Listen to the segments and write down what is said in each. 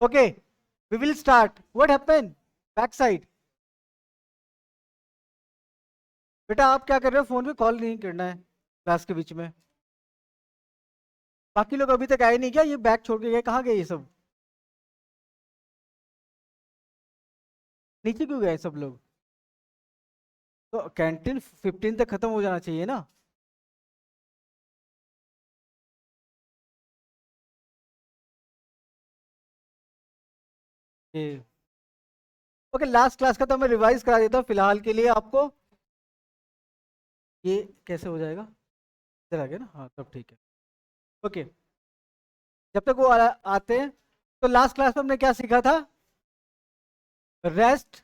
Okay, we will start. What happened? Back side. बेटा आप क्या कर रहे हो? फोन पे कॉल नहीं करना है क्लास के बीच में. बाकी लोग अभी तक आए नहीं क्या? ये बैग छोड़ के गए, कहाँ गए ये सब? नीचे क्यों गए सब लोग? तो कैंटीन 15 तक खत्म हो जाना चाहिए ना. ये ओके, लास्ट क्लास का तो मैं रिवाइज करा देता हूँ फिलहाल के लिए आपको. ये कैसे हो जाएगा? इधर आ गया ना, हाँ तब ठीक है. ओके, जब तक वो आते हैं, तो लास्ट क्लास में हमने क्या सीखा था? रेस्ट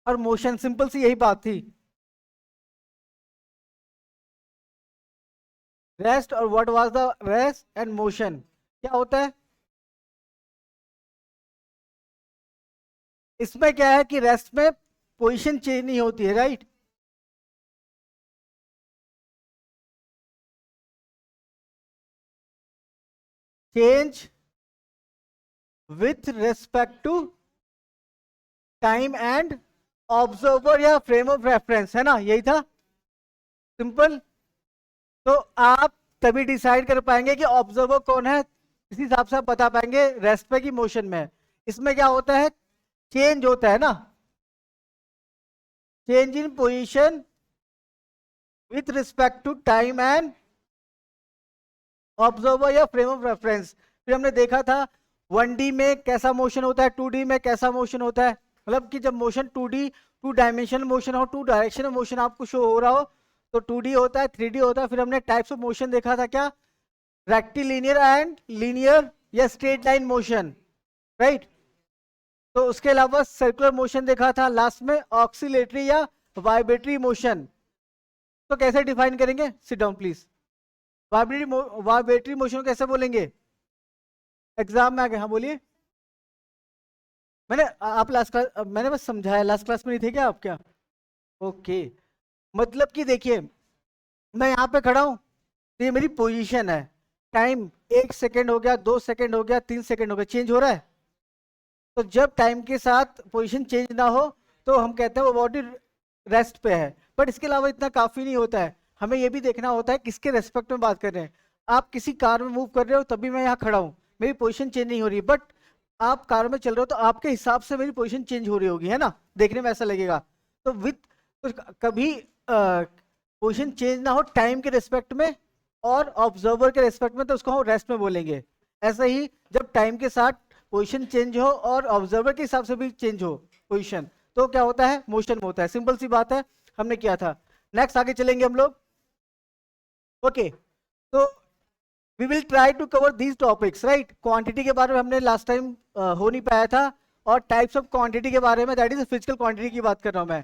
और मोशन, सिंपल सी यही बात थी. रेस्ट और what was the rest and motion, क्या होता है इसमें? क्या है कि रेस्ट में पोजीशन चेंज नहीं होती है, right? Change with respect to time and observer या फ्रेम ऑफ रेफरेंस, है ना? यही था, सिंपल. तो आप तभी डिसाइड कर पाएंगे कि ऑब्जर्वर कौन है, इसी हिसाब से आप बता पाएंगे रेस्ट पे की मोशन में. इसमें क्या होता है? चेंज होता है ना, change in position with respect to time and observer या फ्रेम ऑफ रेफरेंस. फिर हमने देखा था 1D में कैसा मोशन होता है, 2D में कैसा मोशन होता है. मतलब कि जब motion 2D, two dimensional motion हो, टू डायरेक्शनल मोशन आपको शो हो रहा हो, तो 2D होता है, 3D होता है. फिर हमने टाइप्स ऑफ मोशन देखा था, क्या? रेक्टिलिनियर एंड लीनियर या स्ट्रेट लाइन मोशन, राइट? तो उसके अलावा सर्कुलर मोशन देखा था लास्ट में, ऑक्सीलेटरी या वाइब्रेटरी मोशन. तो कैसे डिफाइन करेंगे? Sit down please. Vibratory motion कैसे बोलेंगे? एग्जाम में आ गए, हाँ बोलिए. मैंने आप लास्ट क्लास, मैंने बस समझाया, लास्ट क्लास में नहीं थे क्या आप? क्या ओके, मतलब कि देखिए, मैं यहाँ पे खड़ा हूँ, तो ये मेरी पोजीशन है. टाइम 1 सेकेंड हो गया, 2 सेकेंड हो गया, 3 सेकेंड हो गया, चेंज हो रहा है. तो जब टाइम के साथ पोजीशन चेंज ना हो, तो हम कहते हैं वो बॉडी रेस्ट पे है. बट इसके अलावा इतना काफी नहीं होता है, हमें ये भी देखना होता है किसके रेस्पेक्ट में बात कर रहे हैं. आप किसी कार में मूव कर रहे हो, तभी मैं यहाँ खड़ा हूँ, मेरी पोजीशन चेंज नहीं हो रही. बट आप कार में चल रहे हो, तो आपके हिसाब से मेरी पोजीशन चेंज हो रही होगी, है ना? देखने में ऐसा लगेगा. तो विथ, तो कभी पोजीशन चेंज ना हो टाइम के रेस्पेक्ट में और ऑब्जर्वर के रेस्पेक्ट में, तो उसको हम रेस्ट में बोलेंगे. ऐसे ही जब टाइम के साथ पोजीशन चेंज हो और ऑब्जर्वर के हिसाब से भी चेंज हो पोजीशन, तो क्या होता है? मोशन होता है. सिंपल सी बात है, हमने किया था. नेक्स्ट आगे चलेंगे हम लोग. ओके, तो we will try to cover these topics, right? Quantity के बारे में हमने लास्ट टाइम हो नहीं पाया था, और टाइप्स ऑफ क्वांटिटी के बारे में, दैट इज फिजिकल क्वांटिटी की बात कर रहा हूं मैं.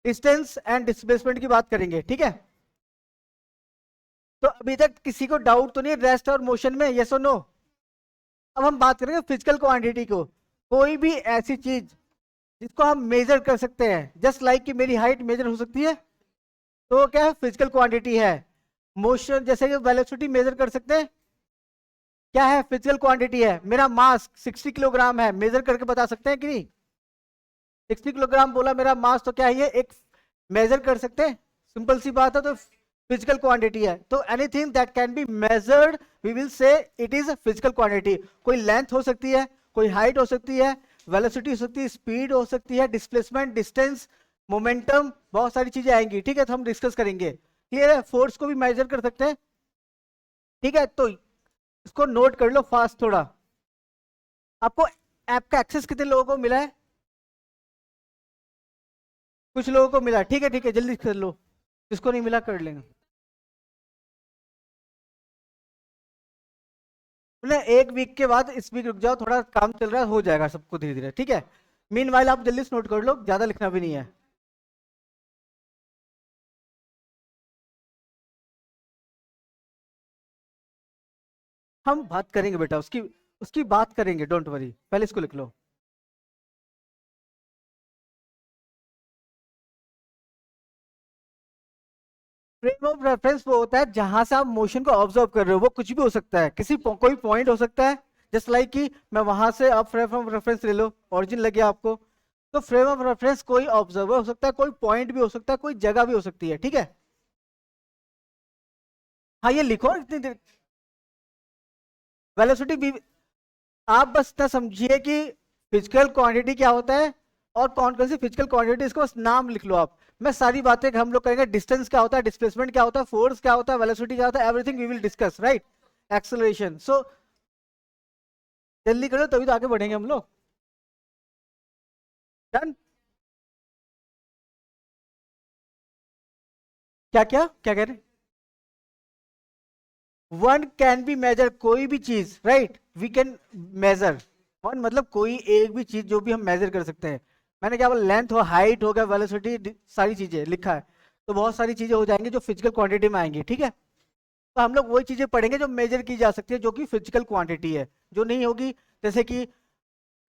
डिस्टेंस एंड डिस्प्लेसमेंट की बात करेंगे, ठीक है? तो अभी तक किसी को डाउट तो नहीं रेस्ट और मोशन में? यस और नो? अब हम बात करेंगे फिजिकल क्वांटिटी को. कोई भी ऐसी चीज जिसको हम मेजर कर सकते हैं, जस्ट लाइक कि मेरी हाइट मेजर हो सकती है, तो वो क्या है? फिजिकल क्वांटिटी है. मोशन जैसे कि वेलोसिटी मेजर कर सकते हैं, क्या है? फिजिकल क्वांटिटी है. मेरा मास 60 किलोग्राम है, मेजर करके बता सकते हैं कि नहीं? 60 किलोग्राम बोला मेरा मास, तो क्या है? ये एक मेजर कर सकते हैं, सिंपल सी बात है. तो फिजिकल क्वांटिटी है. तो anything that can be measured we will say it is physical quantity. कोई लेंथ हो सकती है, कोई हाइट हो सकती है, वेलोसिटी हो सकती है, स्पीड हो सकती है, डिस्प्लेसमेंट, डिस्टेंस, मोमेंटम, बहुत सारी चीजें आएंगी, ठीक है? तो हम डिस्कस करेंगे. क्लियर है? फोर्स को भी मेजर कर सकते हैं, ठीक है? तो इसको नोट कर लो फास्ट थोड़ा. आपको ऐप का एक्सेस कितने लोगों को मिला है? कुछ लोगों को मिला, ठीक है, ठीक है, जल्दी कर लो. जिसको नहीं मिला कर लेंगे. बोले 1 वीक के बाद, इस वीक रुक जाओ, थोड़ा काम चल रहा है, हो जाएगा सबको धीरे धीरे, ठीक है? मीन वाइल आप जल्दी से नोट कर लो, ज्यादा लिखना भी नहीं है. हम बात करेंगे बेटा, उसकी उसकी बात करेंगे, डोंट वरी, पहले इसको लिख लो. फ्रेम ऑफ रेफरेंस वो होता है जहां से आप मोशन को ऑब्जर्व कर रहे हो. वो कुछ भी हो सकता है, कोई पॉइंट हो सकता है, जस्ट लाइक कि मैं वहां से आप फ्रेम ऑफ रेफरेंस ले लो, ओरिजिन लगे आपको, तो फ्रेम ऑफ रेफरेंस कोई ऑब्जर्वर हो सकता है, कोई पॉइंट भी हो सकता है, कोई जगह भी हो सकती है, ठीक है। हाँ ये लिखो इतनी देर। वेलोसिटी भी आप बस इतना समझिए कि फिजिकल क्वांटिटी क्या होता है और कौन कौन सी फिजिकल क्वांटिटी, इसको बस नाम लिख लो आप। मैं सारी बातें हम लोग करेंगे, डिस्टेंस क्या होता है, डिस्प्लेसमेंट क्या होता है, फोर्स क्या होता है, वेलोसिटी क्या होता है, everything we will discuss, right. Acceleration. So जल्दी करो तभी तो आगे बढ़ेंगे हम लोग। डन। क्या क्या क्या कह रहे हैं? वन कैन बी मेजर, कोई भी चीज, right, we can measure. One मतलब कोई एक भी चीज जो भी हम मेजर कर सकते हैं। मैंने क्या बोला, लेंथ हो, हाइट हो गया, वेलोसिटी, सारी चीजें लिखा है। तो बहुत सारी चीजें हो जाएंगी जो फिजिकल क्वांटिटी में आएंगी, ठीक है। तो हम लोग वही चीजें पढ़ेंगे जो मेजर की जा सकती है, जो कि फिजिकल क्वांटिटी है। जो नहीं होगी, जैसे कि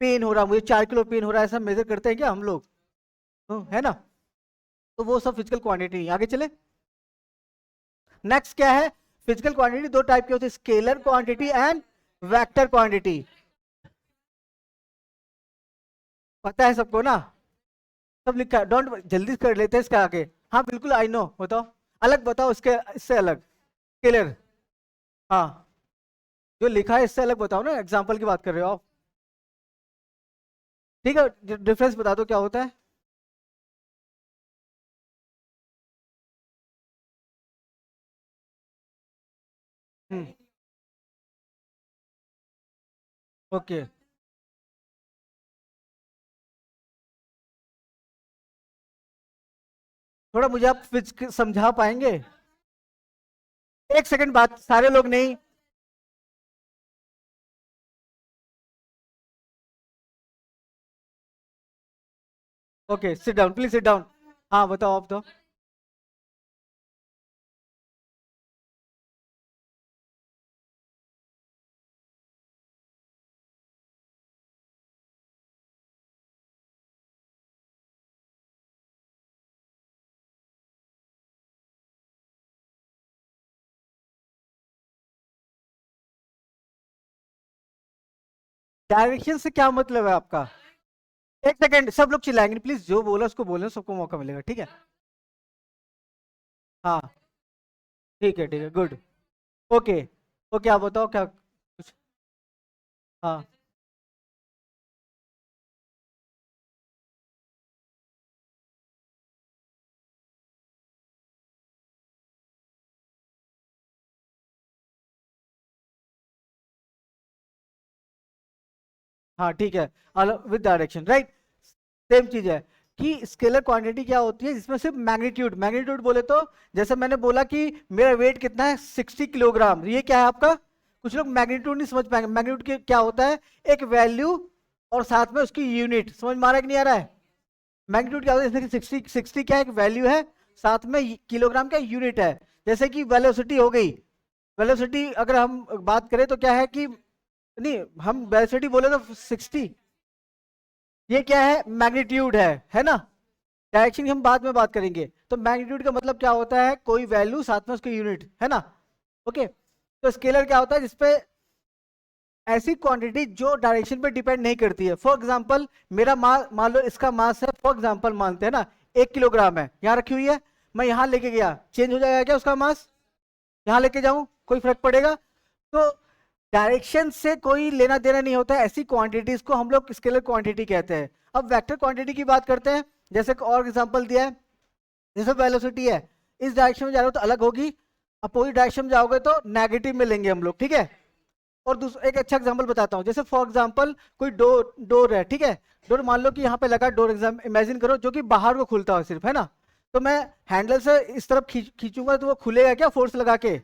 पेन हो रहा, मुझे 4 किलो पेन हो रहा है, ऐसा मेजर करते हैं क्या हम लोग? है ना। तो वो सब फिजिकल क्वांटिटी। आगे चले। नेक्स्ट क्या है? फिजिकल क्वांटिटी दो टाइप की होती है, scalar quantity and vector quantity. पता है सबको ना? सब लिखा है, डोंट, जल्दी कर लेते हैं इसका आगे। हाँ बिल्कुल, आई नो, बताओ। अलग बताओ इसके, इससे अलग। स्केलर। हाँ, जो लिखा है इससे अलग बताओ ना, एग्जाम्पल की बात कर रहे हो आप। ठीक है, डिफरेंस बता दो क्या होता है। हम्म। ओके। थोड़ा मुझे आप समझा पाएंगे? एक सेकंड, बात सारे लोग नहीं। Okay, sit down please, sit down. हाँ बताओ आप तो। डायरेक्शन से क्या मतलब है आपका? एक सेकंड, सब लोग चिल्लाएंगे प्लीज, जो बोला उसको बोलने, सबको मौका मिलेगा, ठीक है। हाँ ठीक है, गुड। ओके। ओके, आप बताओ क्या कुछ। हाँ हाँ ठीक है, विद डायरेक्शन, राइट। सेम चीज है कि स्केलर क्वांटिटी क्या होती है, जिसमें सिर्फ मैग्नीट्यूड, मैग्नीट्यूड बोले तो, जैसे मैंने बोला कि मेरा वेट कितना है, 60 किलोग्राम, ये क्या है आपका? कुछ लोग मैग्नीट्यूड नहीं समझ पाएंगे। मैग्नीट्यूड क्या होता है? एक वैल्यू और साथ में उसकी यूनिट, समझ में आ रहा है कि नहीं आ रहा है? मैग्नीट्यूड क्या होता है, जैसे कि 60 क्या एक वैल्यू है, साथ में किलोग्राम का यूनिट है। जैसे कि वेलोसिटी हो गई, वेलोसिटी अगर हम बात करें तो क्या है कि, नहीं हम वेलोसिटी बोले तो 60, ये क्या है? मैग्नीट्यूड है ना। डायरेक्शन की हम बाद में बात करेंगे। तो मैग्नीट्यूड का मतलब क्या होता है? कोई वैल्यू साथ में उसकी यूनिट, है ना। ओके। तो स्केलर क्या होता है? जिसपे ऐसी क्वांटिटी जो डायरेक्शन पे डिपेंड नहीं करती है। फॉर एग्जांपल मेरा मान लो इसका मास है, फॉर एग्जांपल मानते हैं ना 1 किलोग्राम है, यहाँ रखी हुई है, मैं यहाँ लेके गया, चेंज हो जाएगा क्या उसका मास? यहाँ लेके जाऊं कोई फर्क पड़ेगा? तो डायरेक्शन से कोई लेना देना नहीं होता है, ऐसी क्वांटिटीज को हम लोग स्केलर क्वांटिटी कहते हैं। अब वेक्टर क्वांटिटी की बात करते हैं। जैसे और एग्जांपल दिया है, जैसे वेलोसिटी है, इस डायरेक्शन में जा रहे हो तो अलग होगी, अपोजिट डायरेक्शन में जाओगे तो नेगेटिव में लेंगे हम लोग, ठीक है। और दूसरा एक अच्छा एग्जांपल बताता हूँ, जैसे फॉर एग्जांपल कोई डोर डोर है, ठीक है। डोर मान लो कि यहाँ पे लगा डोर, एग्जाम इमेजिन करो, जो कि बाहर को खुलता हो सिर्फ, है ना। तो मैं हैंडल से इस तरफ खींचूंगा तो वो खुलेगा क्या फोर्स लगा के?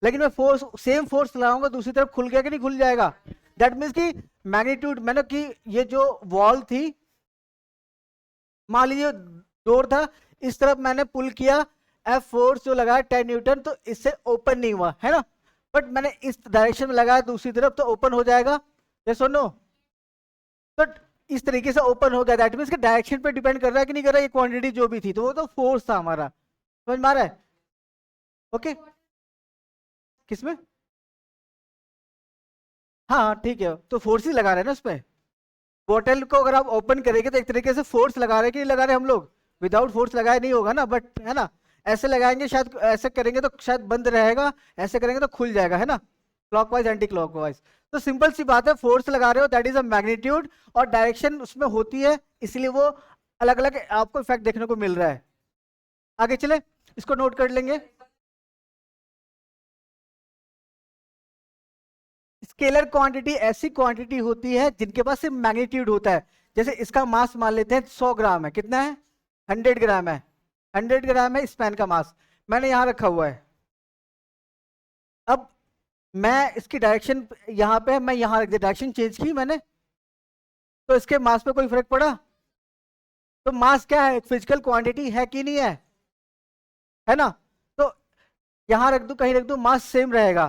लेकिन मैं फोर्स, सेम फोर्स लगाऊंगा दूसरी तरफ, खुल गया कि नहीं खुल जाएगा? दैट मीन्स कि मैग्नीट्यूड, मैंने कि ये जो वॉल थी, मान लीजिए डोर था, इस तरफ मैंने पुल किया, एफ फोर्स जो लगाया 10 न्यूटन, तो इससे ओपन नहीं हुआ, है ना। बट मैंने इस डायरेक्शन में लगाया दूसरी तरफ, तो ओपन हो जाएगा, यस और नो? तो इस तरीके से ओपन हो गया। दैट मीन्स कि डायरेक्शन पे डिपेंड कर रहा है कि नहीं कर रहा है, ये क्वांटिटी जो भी थी, तो वो तो फोर्स था हमारा। समझ में आ रहा है? ओके। किसमें? हाँ हाँ ठीक है, तो फोर्स ही लगा रहे हैं ना उसमें। बोतल को अगर आप ओपन करेंगे तो एक तरीके से फोर्स लगा रहे हैं कि नहीं लगा रहे हम लोग? विदाउट फोर्स लगाए नहीं होगा ना, बट है ना, ऐसे लगाएंगे शायद, ऐसे करेंगे तो शायद बंद रहेगा, ऐसे करेंगे तो खुल जाएगा, है ना, क्लॉकवाइज एंटी क्लॉकवाइज। तो सिंपल सी बात है, फोर्स लगा रहे हो दैट इज अ मैग्नीट्यूड, और डायरेक्शन उसमें होती है, इसलिए वो अलग अलग आपको इफेक्ट देखने को मिल रहा है। आगे चले, इसको नोट कर लेंगे। स्केलर क्वांटिटी ऐसी क्वांटिटी होती है जिनके पास सिर्फ मैग्नीट्यूड होता है। जैसे इसका मास मान लेते हैं 100 ग्राम है, कितना है? 100 ग्राम है, 100 ग्राम है इस पेन का मास, मैंने यहां रखा हुआ है। अब मैं इसकी डायरेक्शन यहाँ पे है, मैं यहाँ रख दिया, डायरेक्शन चेंज की मैंने, तो इसके मास पे कोई फर्क पड़ा? तो मास क्या है, एक फिजिकल क्वांटिटी है कि नहीं है ना? तो यहाँ रख दूं, कहीं रख दूं, मास सेम रहेगा,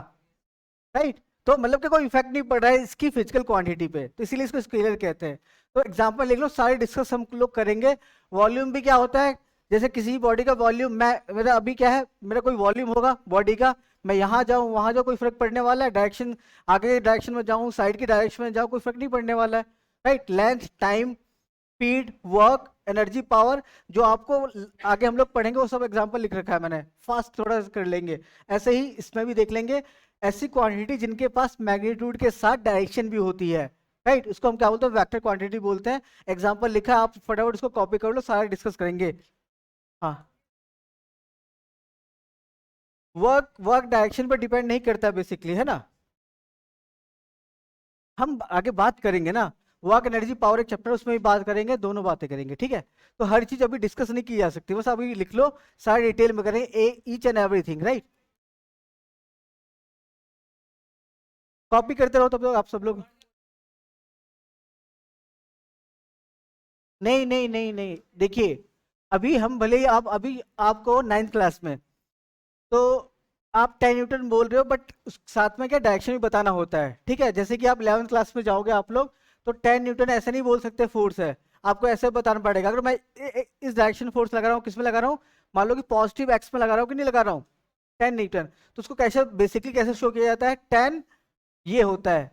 राइट? तो मतलब कि कोई इफेक्ट नहीं पड़ रहा है इसकी फिजिकल क्वांटिटी पे, तो इसीलिए इसको स्केलर कहते हैं। तो एग्जांपल लिख लो, सारे डिस्कस हम लोग करेंगे। वॉल्यूम भी क्या होता है, जैसे किसी बॉडी का वॉल्यूम, मैं मेरा अभी क्या है, मेरा कोई वॉल्यूम होगा बॉडी का, मैं यहाँ जाऊँ वहाँ जाऊँ, कोई फर्क पड़ने वाला है? डायरेक्शन, आगे की डायरेक्शन में जाऊँ, साइड की डायरेक्शन में जाऊँ, कोई फर्क नहीं पड़ने वाला है, right? Length, time, speed, work, energy, power, जो आपको आगे हम लोग पढ़ेंगे वो सब एग्जांपल लिख रखा है मैंने, फास्ट थोड़ा कर लेंगे। ऐसे ही इसमें भी देख लेंगे, ऐसी क्वांटिटी जिनके पास मैग्नीट्यूड के साथ डायरेक्शन भी होती है, राइट? उसको हम क्या बोलते हैं, वेक्टर क्वांटिटी बोलते हैं। एग्जांपल लिखा है, आप फटाफट इसको कॉपी कर लो, सारा डिस्कस करेंगे। हाँ, वर्क वर्क डायरेक्शन पर डिपेंड नहीं करता बेसिकली, है ना? हम आगे बात करेंगे ना, वर्क एनर्जी पावर एक चैप्टर, उसमें भी बात करेंगे, दोनों बातें करेंगे, ठीक है? तो हर चीज अभी डिस्कस नहीं की जा सकती, बस अभी लिख लो, सारे डिटेल में करें, each and everything, right? Copy करते रहो तब तक आप सब लोग। नहीं नहीं नहीं नहीं, देखिए, अभी हम भले ही आप अभी आपको 9th क्लास में, तो आप 10 न्यूटन बोल रहे हो, बट उस साथ में क्या डायरेक्शन भी बताना होता है, ठीक है? जैसे कि आप 11th क्लास में जाओगे आप लोग, तो 10 न्यूटन ऐसे नहीं बोल सकते फोर्स है, आपको ऐसे बताना पड़ेगा। अगर मैं इस डायरेक्शन फोर्स लगा रहा हूँ, किस में लगा रहा हूँ, मान लो कि पॉजिटिव एक्स में लगा रहा हूँ कि नहीं लगा रहा हूँ, 10 न्यूटन, तो उसको कैसे बेसिकली कैसे शो किया जाता है, 10 ये होता है।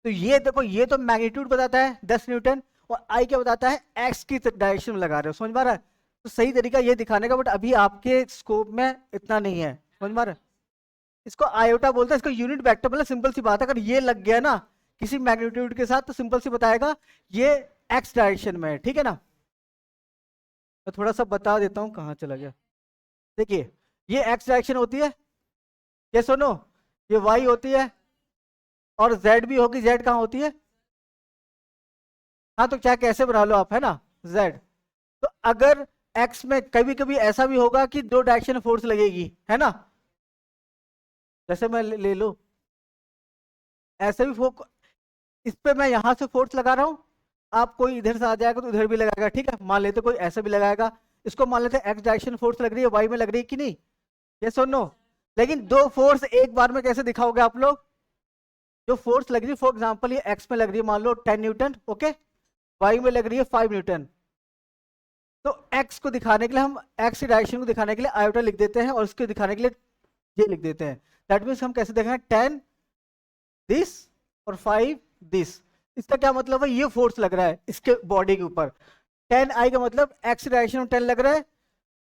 तो ये देखो, ये तो मैग्नीट्यूड बताता है 10 न्यूटन, और आई क्या बताता है, एक्स की डायरेक्शन में लगा रहे हो, समझ पा रहा है? तो सही तरीका ये दिखाने का, बट अभी आपके स्कोप में इतना नहीं है, समझ पा रहे हैं? इसको आयोटा बोलते हैं, इसको यूनिट वेक्टर, मतलब सिंपल सी बात है, अगर ये लग गया ना किसी मैग्नीट्यूड के साथ, तो सिंपल सी बताएगा ये एक्स डायरेक्शन में है, ठीक है ना? मैं थोड़ा सा बता देता हूँ, कहाँ चला गया, देखिए, ये एक्स डायरेक्शन होती है, ये सुनो, ये वाई होती है, और जेड भी होगी, जेड कहाँ होती है? हाँ, तो चाहे कैसे बना लो आप, है ना, जेड। तो अगर एक्स में कभी कभी ऐसा भी होगा कि दो डायरेक्शन में फोर्स लगेगी, है ना? जैसे मैं ले लो, ऐसे भी इस पे मैं यहां से फोर्स लगा रहा हूँ, आप कोई इधर से आ जाएगा तो इधर भी लगाएगा, ठीक है? मान लेते कोई ऐसे भी लगाएगा, इसको मान लेते एक्स डायरेक्शन फोर्स लग रही है, वाई में लग रही है कि नहीं, ये सुनो। लेकिन दो फोर्स एक बार में कैसे दिखाओगे आप लोग? जो फोर्स लग रही है, फॉर एग्जाम्पल ये एक्स में लग रही है, मान लो 10 न्यूटन, ओके, वाई में लग रही है 5 न्यूटन, तो एक्स को दिखाने के लिए हम, एक्स की डायरेक्शन को दिखाने के लिए आयोटा लिख देते हैं, और इसको दिखाने के लिए ये लिख देते हैं। दैट मीन्स हम कैसे देखेंगे, 10 दिस और 5 दिस। इसका क्या मतलब है, ये फोर्स लग रहा है इसके बॉडी के ऊपर, 10 आई का मतलब एक्स डायरेक्शन में 10 लग रहा है,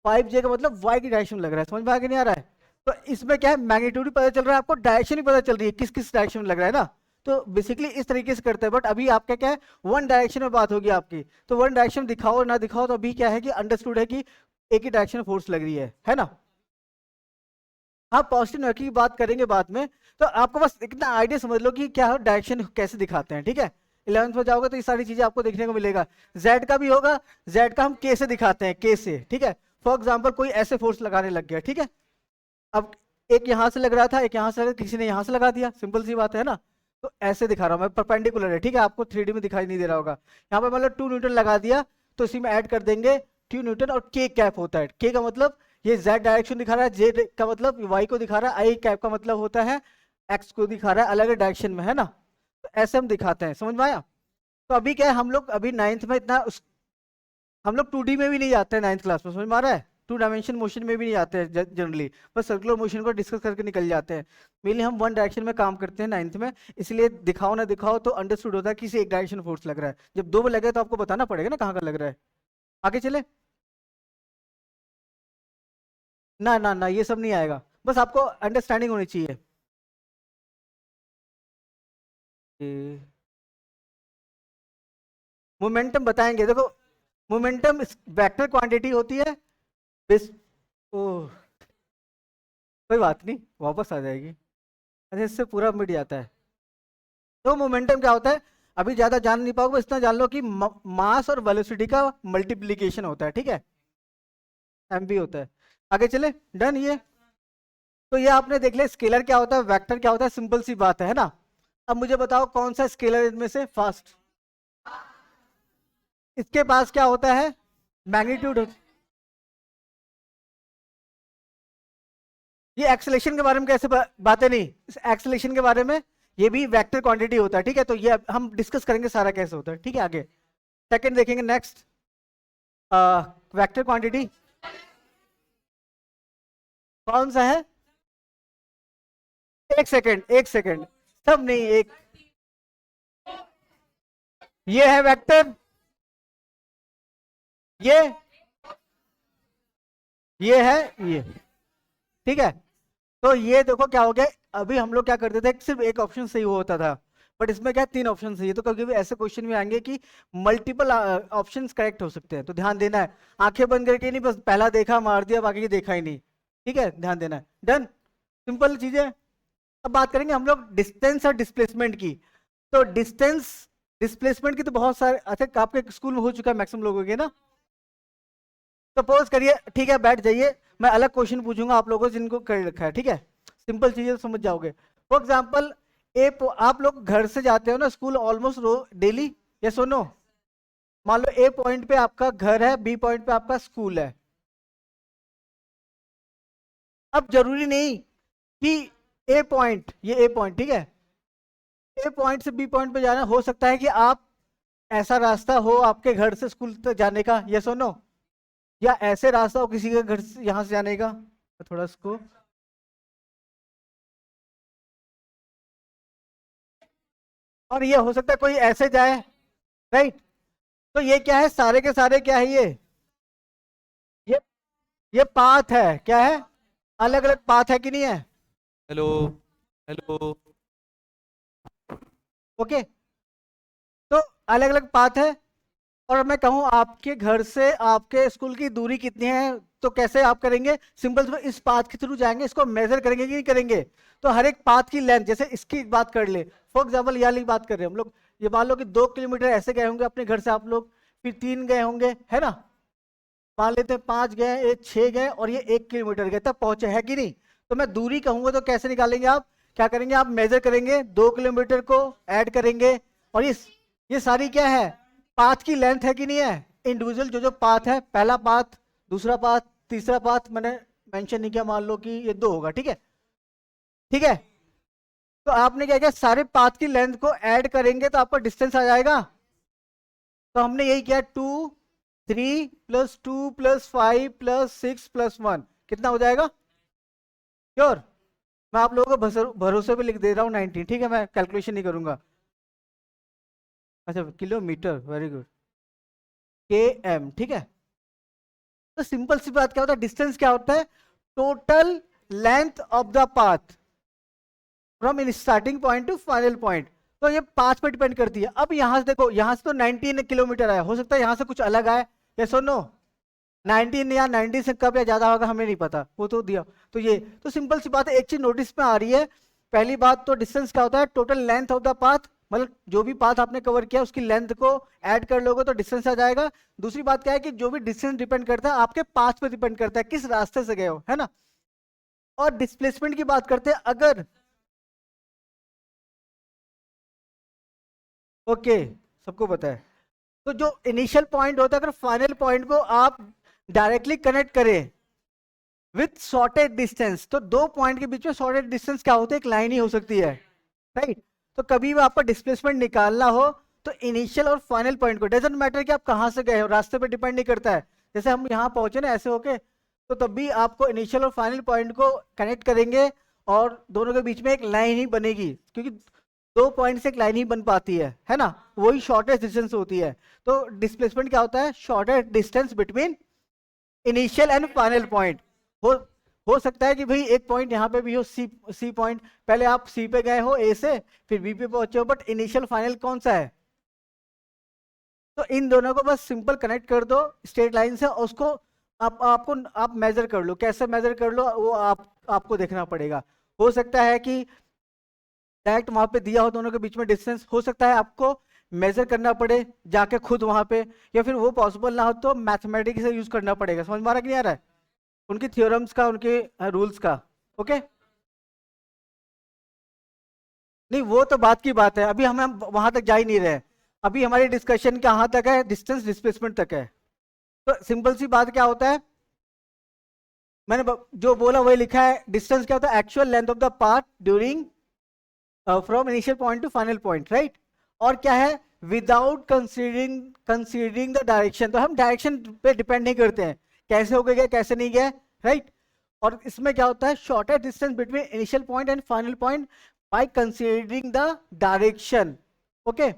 5 जे का मतलब वाई की डायरेक्शन में लग रहा है, समझ में आ नहीं आ रहा है? तो इसमें क्या है, मैग्नीट्यूड भी पता चल रहा है आपको, डायरेक्शन भी पता चल रही है किस किस डायरेक्शन में लग रहा है ना। तो बेसिकली इस तरीके से करते हैं, बट अभी आपका क्या है, वन डायरेक्शन में बात होगी आपकी, तो वन डायरेक्शन दिखाओ ना दिखाओ, तो अभी क्या है कि अंडरस्टूड है कि एक ही डायरेक्शन में फोर्स लग रही है ना? हाँ, पॉजिटिव नेगेटिव की बात करेंगे बाद में। तो आपको बस इतना आइडिया समझ लो कि क्या डायरेक्शन कैसे दिखाते हैं, ठीक है? 11th में जाओगे तो ये सारी चीजें आपको देखने को मिलेगा। जेड का भी होगा, जेड का हम के से दिखाते हैं, के से, ठीक है? फॉर एग्जाम्पल कोई ऐसे फोर्स लगाने लग गया, ठीक है? अब एक यहां से लग रहा था, एक यहां से लगा, किसी ने यहां से लगा दिया, सिंपल सी बात है ना? तो ऐसे दिखा रहा हूं मैं, परपेंडिकुलर है, ठीक है? आपको 3D में दिखाई नहीं दे रहा होगा। यहाँ पे मतलब 2 न्यूटन लगा दिया, तो इसी में ऐड कर देंगे 2 न्यूटन, और के कैप होता है, के का मतलब ये जेड डायरेक्शन दिखा रहा है, जे का मतलब वाई को दिखा रहा है, आई कैप का मतलब होता है एक्स को दिखा रहा है, अलग डायरेक्शन में, है ना? तो ऐसे हम दिखाते हैं, समझ में आया? तो अभी क्या है, हम लोग अभी 9th में इतना हम लोग 2D में भी नहीं जाते हैं 9th क्लास में, समझ में आ रहा है? टू डायमेंशन मोशन में भी नहीं आते हैं जनरली, बस सर्कुलर मोशन को डिस्कस करके निकल जाते हैं। मेनली हम वन डायरेक्शन में काम करते हैं 9th में, इसलिए दिखाओ ना दिखाओ तो अंडरस्टूड होता है कि किसी एक डायरेक्शन फोर्स लग रहा है। जब दो लगे तो आपको बताना पड़ेगा ना कहाँ का लग रहा है। आगे चले ना ना ना, ये सब नहीं आएगा, बस आपको अंडरस्टैंडिंग होनी चाहिए। मोमेंटम बताएंगे, देखो मोमेंटम वेक्टर क्वांटिटी होती है बेस। ओह कोई बात नहीं, वापस आ जाएगी। अच्छा इससे पूरा मिट जाता है। तो मोमेंटम क्या होता है, अभी ज्यादा जान नहीं पाओगे, इतना जान लो कि मास और वेलोसिटी का मल्टीप्लीकेशन होता है, ठीक है, एमवी होता है। आगे चले, डन ये। तो ये आपने देख लिया स्केलर क्या होता है, वेक्टर क्या होता है, सिंपल सी बात है ना। अब मुझे बताओ कौन सा स्केलर इनमें से फास्ट, इसके पास क्या होता है, मैग्नीट्यूड। ये एक्सेलेरेशन के बारे में कैसे बातें नहीं, एक्सेलेरेशन के बारे में ये भी वेक्टर क्वांटिटी होता है, ठीक है। तो ये हम डिस्कस करेंगे सारा कैसे होता है, ठीक है। आगे सेकंड देखेंगे, नेक्स्ट वेक्टर क्वांटिटी कौन सा है। एक सेकंड एक सेकंड, सब नहीं, एक ये है वेक्टर, ये ये है ये, ठीक है। तो ये देखो क्या हो गया, अभी हम लोग क्या करते थे सिर्फ एक ऑप्शन सही होता था, बट इसमें क्या तीन ऑप्शन सही है। तो कभी भी ऐसे क्वेश्चन भी आएंगे कि मल्टीपल ऑप्शंस करेक्ट हो सकते हैं, तो ध्यान देना है। आंखें बंद करके नहीं, बस पहला देखा मार दिया, बाकी देखा ही नहीं, ठीक है, ध्यान देना है। डन, सिंपल चीज है। अब बात करेंगे हम लोग डिस्टेंस और डिस्प्लेसमेंट की। तो डिस्टेंस डिस्प्लेसमेंट की तो बहुत सारे, अच्छा आपके स्कूल में हो चुका है मैक्सिमम लोगों के ना। सपोज करिए, ठीक है बैठ जाइए, मैं अलग क्वेश्चन पूछूंगा आप लोगों से जिनको कर रखा है, ठीक है, सिंपल चीजें तो समझ जाओगे। फॉर एग्जाम्पल आप लोग घर से जाते हो ना स्कूल ऑलमोस्ट डेली, ये सुनो, मान लो ए पॉइंट पे आपका घर है, बी पॉइंट पे आपका स्कूल है। अब जरूरी नहीं कि ए पॉइंट, ये ए पॉइंट ठीक है, ए पॉइंट से बी पॉइंट पे जाना, हो सकता है कि आप ऐसा रास्ता हो आपके घर से स्कूल तक जाने का, ये सुनो, या ऐसे रास्ता हो किसी के घर से यहां से जाने का, तो थोड़ा इसको, और ये हो सकता है कोई ऐसे जाए, राइट। तो ये क्या है, सारे के सारे क्या है, ये ये पाथ है, क्या है, अलग अलग पाथ है कि नहीं है। Hello hello. ओके, तो अलग अलग पाथ है। और मैं कहूँ आपके घर से आपके स्कूल की दूरी कितनी है, तो कैसे आप करेंगे, सिंपल से इस पाथ के थ्रू जाएंगे, इसको मेजर करेंगे कि नहीं करेंगे। तो हर एक पाथ की लेंथ, जैसे इसकी बात कर ले, फॉर एग्जाम्पल वाली बात कर रहे हैं हम लोग, ये मान लो कि 2 किलोमीटर ऐसे गए होंगे अपने घर से आप लोग, फिर 3 गए होंगे, है ना, मान लेते हैं 5 गए, ये 6 गए, और ये 1 किलोमीटर गए, तब पहुंचे, है कि नहीं। तो मैं दूरी कहूंगा तो कैसे निकालेंगे आप, क्या करेंगे आप, मेजर करेंगे, 2 किलोमीटर को ऐड करेंगे, और ये सारी क्या है, पाथ की लेंथ है कि नहीं है, इंडिविजुअल जो जो पाथ है, पहला पाथ, दूसरा पाथ, तीसरा पाथ, मैंने मेंशन नहीं किया, मान लो कि ये 2 होगा, ठीक है, ठीक है। तो आपने क्या किया, सारे पाथ की लेंथ को ऐड करेंगे तो आपका डिस्टेंस आ जाएगा। तो हमने यही किया, 2 3 + 2 + 5 + 6 + 1 कितना हो जाएगा, श्योर। मैं आप लोगों को भरोसे पे लिख दे रहा हूँ 19, ठीक है, मैं कैलकुलेशन नहीं करूंगा। अच्छा किलोमीटर, वेरी गुड, km, ठीक है। तो सिंपल सी बात क्या होता है, डिस्टेंस क्या होता है, total length of the path from in starting point two final point. तो ये पाथ पे डिपेंड करती है। अब यहां से देखो, यहां से तो 19 किलोमीटर आया, हो सकता है यहां से कुछ अलग आए, ये सुनो, 19 या 90 से कब या ज्यादा होगा हमें नहीं पता, वो तो दिया। तो ये तो सिंपल सी बात है, एक चीज नोटिस में आ रही है, पहली बात तो डिस्टेंस क्या होता है, total length of the path, मतलब जो भी पाथ आपने कवर किया उसकी लेंथ को ऐड कर लोगे तो डिस्टेंस आ जाएगा। दूसरी बात क्या है कि जो भी डिस्टेंस डिपेंड करता है आपके पाथ पे डिपेंड करता है, किस रास्ते से गए हो, है ना। और डिस्प्लेसमेंट की बात करते हैं, अगर ओके सबको पता है, तो जो इनिशियल पॉइंट होता है, अगर फाइनल पॉइंट को आप डायरेक्टली कनेक्ट करें विथ शॉर्टेज डिस्टेंस, तो दो पॉइंट के बीच में शॉर्टेज डिस्टेंस क्या होता है, एक लाइन ही हो सकती है, राइट। तो कभी भी आपका डिस्प्लेसमेंट निकालना हो तो इनिशियल और फाइनल पॉइंट को, डजेंट मैटर कि आप कहां से गए हो, रास्ते पे डिपेंड नहीं करता है। जैसे हम यहाँ पहुंचे ना ऐसे होके, तो तब भी आपको इनिशियल और फाइनल पॉइंट को कनेक्ट करेंगे और दोनों के बीच में एक लाइन ही बनेगी, क्योंकि दो पॉइंट से एक लाइन ही बन पाती है ना, वही शॉर्टेस्ट डिस्टेंस होती है। तो डिस्प्लेसमेंट क्या होता है? Shortest distance between initial and final point. हो हो सकता है कि भाई एक पॉइंट यहाँ पे भी हो, सी पॉइंट, पहले आप सी पे गए हो ए से, फिर बी पे पहुंचे हो, बट इनिशियल फाइनल कौन सा है? तो इन दोनों को बस सिंपल कनेक्ट कर दो स्ट्रेट लाइन से, और उसको आप मेजर कर लो। कैसे मेजर कर लो वो आपको देखना पड़ेगा। हो सकता है कि डायरेक्ट वहां पे दिया हो दोनों के बीच में डिस्टेंस, हो सकता है आपको मेजर करना पड़े जाके खुद वहां पे, या फिर वो पॉसिबल ना हो तो मैथमेटिक्स से यूज करना पड़ेगा। समझ में आ रहा कि नहीं आ रहा है? उनकी थ्योरम्स का, उनके रूल्स का। ओके, नहीं वो तो बात की बात है, अभी हम वहां तक जा ही नहीं रहे। अभी हमारी डिस्कशन कहाँ तक है? डिस्टेंस डिस्प्लेसमेंट तक है। तो सिंपल सी बात क्या होता है, मैंने जो बोला वही लिखा है। डिस्टेंस क्या होता है? Actual length of the path during from initial point two final point, right. और क्या है? Without considering the direction. तो हम डायरेक्शन पे डिपेंड नहीं करते हैं, कैसे हो गया कैसे नहीं गया, राइट। और इसमें क्या होता है? Shortest distance between initial point and final point by considering the direction. Okay,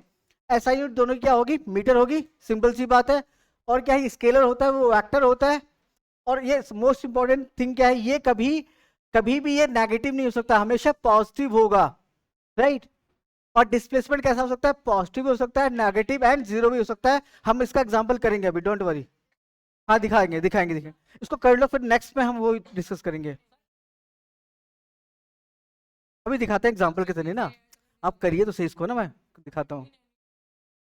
ऐसा यूनिट दोनों की क्या होगी? मीटर होगी, सिंपल सी बात है। और क्या है? स्केलर होता है, वो वेक्टर होता है। और ये मोस्ट इंपॉर्टेंट थिंग क्या है, ये कभी कभी भी ये नेगेटिव नहीं हो सकता, हमेशा पॉजिटिव होगा, राइट। और डिस्प्लेसमेंट कैसा हो सकता है? पॉजिटिव हो सकता है, नेगेटिव एंड जीरो भी हो सकता है। हम इसका एग्जांपल करेंगे अभी, डोंट वरी। हाँ दिखाएंगे दिखाएंगे दिखाएंगे, इसको कर लो, फिर नेक्स्ट में हम वो डिस्कस करेंगे। अभी दिखाते हैं एग्जांपल के जरिए ना, आप करिए तो सही इसको ना, मैं दिखाता हूँ।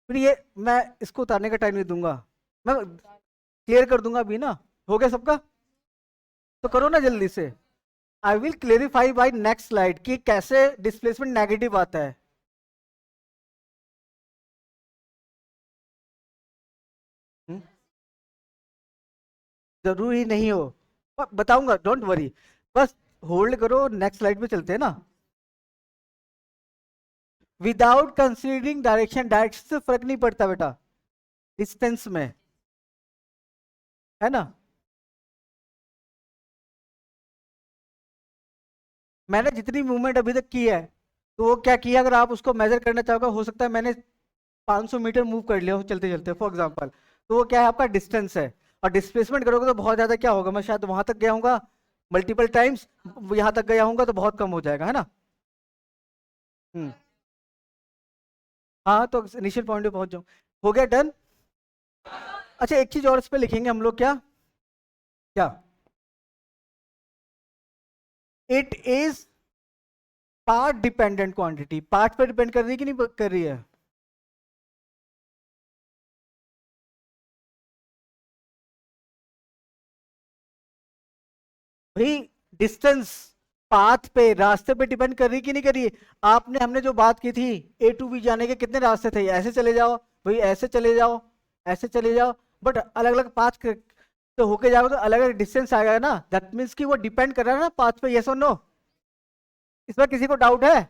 फिर ये मैं इसको उतारने का टाइम नहीं दूंगा, मैं क्लियर कर दूंगा अभी ना। हो गया सबका? तो करो ना जल्दी से। I will clarify by next slide कि कैसे डिस्प्लेसमेंट नेगेटिव आता है। हम्म? जरूरी नहीं हो, बताऊंगा, डोंट वरी, बस होल्ड करो, नेक्स्ट स्लाइड पे चलते हैं ना। विदाउट कंसीडरिंग डायरेक्शन, डायरेक्शन से फर्क नहीं पड़ता बेटा डिस्टेंस में, है ना। मैंने जितनी मूवमेंट अभी तक की है, तो वो क्या किया, अगर आप उसको मेजर करना चाहोगे, हो सकता है मैंने 500 मीटर मूव कर लिया हो चलते चलते फॉर एग्जांपल, तो वो क्या है? आपका डिस्टेंस है। और डिस्प्लेसमेंट करोगे तो बहुत ज्यादा क्या होगा, मैं शायद वहां तक गया हूँ मल्टीपल टाइम्स, यहाँ तक गया हूँ तो बहुत कम हो जाएगा, है ना। हम्म, हाँ तो इनिशियल पॉइंट पे पहुंच जाऊँ। हो गया डन। अच्छा एक चीज और इस पे लिखेंगे हम लोग, क्या क्या? It is part dependent quantity. Part पे डिपेंड कर रही है कि नहीं कर रही है? भाई डिस्टेंस पाथ पे, रास्ते पे डिपेंड कर रही कि नहीं कर रही है? आपने हमने जो बात की थी, ए टू बी जाने के कितने रास्ते थे? ऐसे चले जाओ भाई, ऐसे चले जाओ, ऐसे चले जाओ, बट अलग अलग पाथ तो होके जाओगे तो अलग अलग डिस्टेंस आएगा ना। दैट मीन्स कि वो डिपेंड कर रहा है ना पाथ पे, यस और नो? इसमें किसी को डाउट है?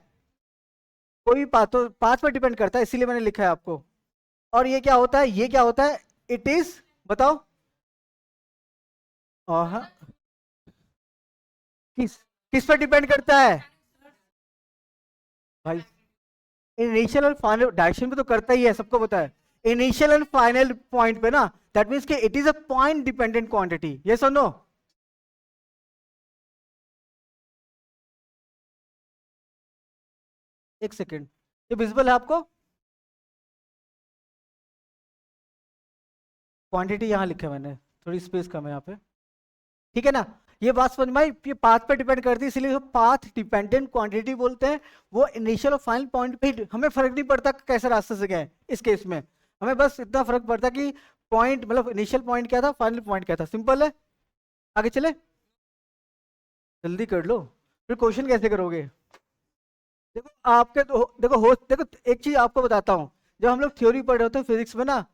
कोई भी पाथ तो पाथ पे डिपेंड करता है, इसीलिए मैंने लिखा है आपको। और ये क्या होता है? ये क्या होता है? इट इज, बताओ। हाँ, किस किस पे डिपेंड करता है भाई? इनिशियल और फाइनल डायरेक्शन पे तो करता ही है, सबको पता है। इनिशियल एंड फाइनल पॉइंट पे ना, दैट मींस कि it is a point dependent quantity, yes और नो? एक सेकेंड, ये विजिबल है आपको? क्वांटिटी यहाँ लिखा है मैंने, थोड़ी स्पेस कम है यहाँ पे, ठीक है ना। ये बात समझ में आई? ये पाथ पे डिपेंड करती है, इसलिए पाथ डिपेंडेंट क्वांटिटी बोलते हैं। वो इनिशियल और फाइनल पॉइंट पे हमें फर्क नहीं पड़ता कैसे रास्ते से गए इस केस में, हमें बस इतना फर्क पड़ता कि पॉइंट, मतलब इनिशियल पॉइंट क्या था, फाइनल पॉइंट क्या था। सिंपल है, आगे चले, जल्दी कर लो। फिर क्वेश्चन कैसे करोगे? देखो आपके तो देखो एक चीज आपको बताता हूँ, जब हम लोग थ्योरी पढ़ रहे होते हैं फिजिक्स में ना,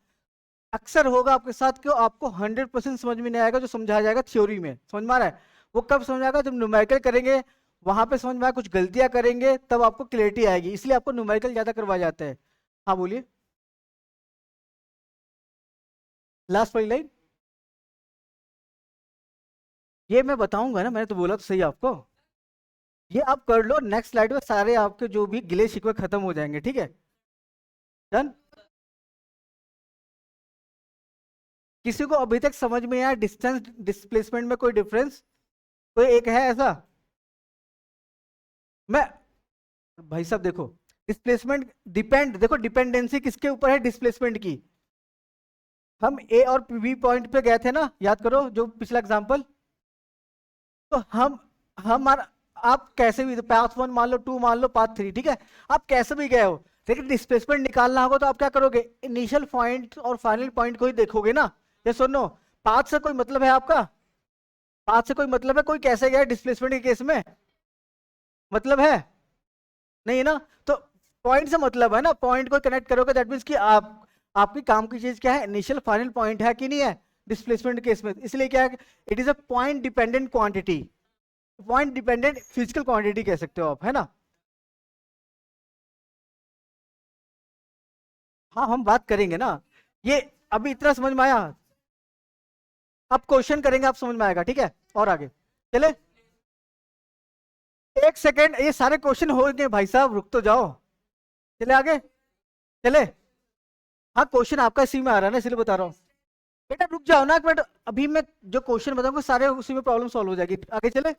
अक्सर होगा आपके साथ कि आपको 100% समझ में नहीं आएगा जो समझाया जाएगा थ्योरी में, समझ में आ रहा है? वो कब समझ आएगा? जब न्यूमेरिकल करेंगे, वहां पे समझ में आएगा, कुछ गलतियां करेंगे तब आपको क्लियरिटी आएगी, इसलिए आपको न्यूमेरिकल ज्यादा करवाए जाते हैं। हाँ बोलिए, लास्ट वाली लाइन। ये मैं बताऊंगा ना, मैंने तो बोला तो सही आपको। ये आप कर लो, नेक्स्ट स्लाइड में सारे आपके जो भी गिले शिकवे खत्म हो जाएंगे, ठीक है। डन। किसी को अभी तक समझ में आया डिस्टेंस डिस्प्लेसमेंट में कोई डिफरेंस? कोई एक है ऐसा? मैं भाई साहब देखो, डिस्प्लेसमेंट डिपेंड, देखो डिपेंडेंसी किसके ऊपर है डिस्प्लेसमेंट की? हम ए और बी पॉइंट पे गए थे ना, याद करो जो पिछला एग्जांपल। तो हम आप कैसे भी, पाथ 1 मान लो, 2 मान लो, पाथ 3, ठीक है। आप कैसे भी गए हो, लेकिन डिस्प्लेसमेंट निकालना होगा तो आप क्या करोगे? इनिशियल पॉइंट और फाइनल पॉइंट को ही देखोगे ना। ये सुनो, पाथ से कोई मतलब है आपका? पाथ से कोई मतलब है? कोई कैसे गया डिस्प्लेसमेंट के केस में? मतलब है नहीं है ना। तो पॉइंट से मतलब है ना, पॉइंट को कनेक्ट करोगे, दैट मीन्स कि आप, आपकी काम की चीज क्या है? इनिशियल फाइनल पॉइंट है कि नहीं है डिस्प्लेसमेंट केस में? इसलिए क्या है, it is a point dependent quantity, point dependent physical quantity कह सकते हो आप, है ना। हाँ हम बात करेंगे ना। ये अभी इतना समझ में आया? अब क्वेश्चन करेंगे, आप समझ में आएगा, ठीक है। और आगे चले, एक सेकेंड, ये सारे क्वेश्चन हो गए भाई साहब, रुक तो जाओ। चले आगे, चले। हाँ क्वेश्चन आपका इसी में आ रहा है ना, इसलिए बता रहा हूँ। बेटा रुक जाओ ना एक मिनट, अभी मैं जो क्वेश्चन बताऊंगा सारे उसी में प्रॉब्लम सॉल्व हो जाएगी। आगे चले।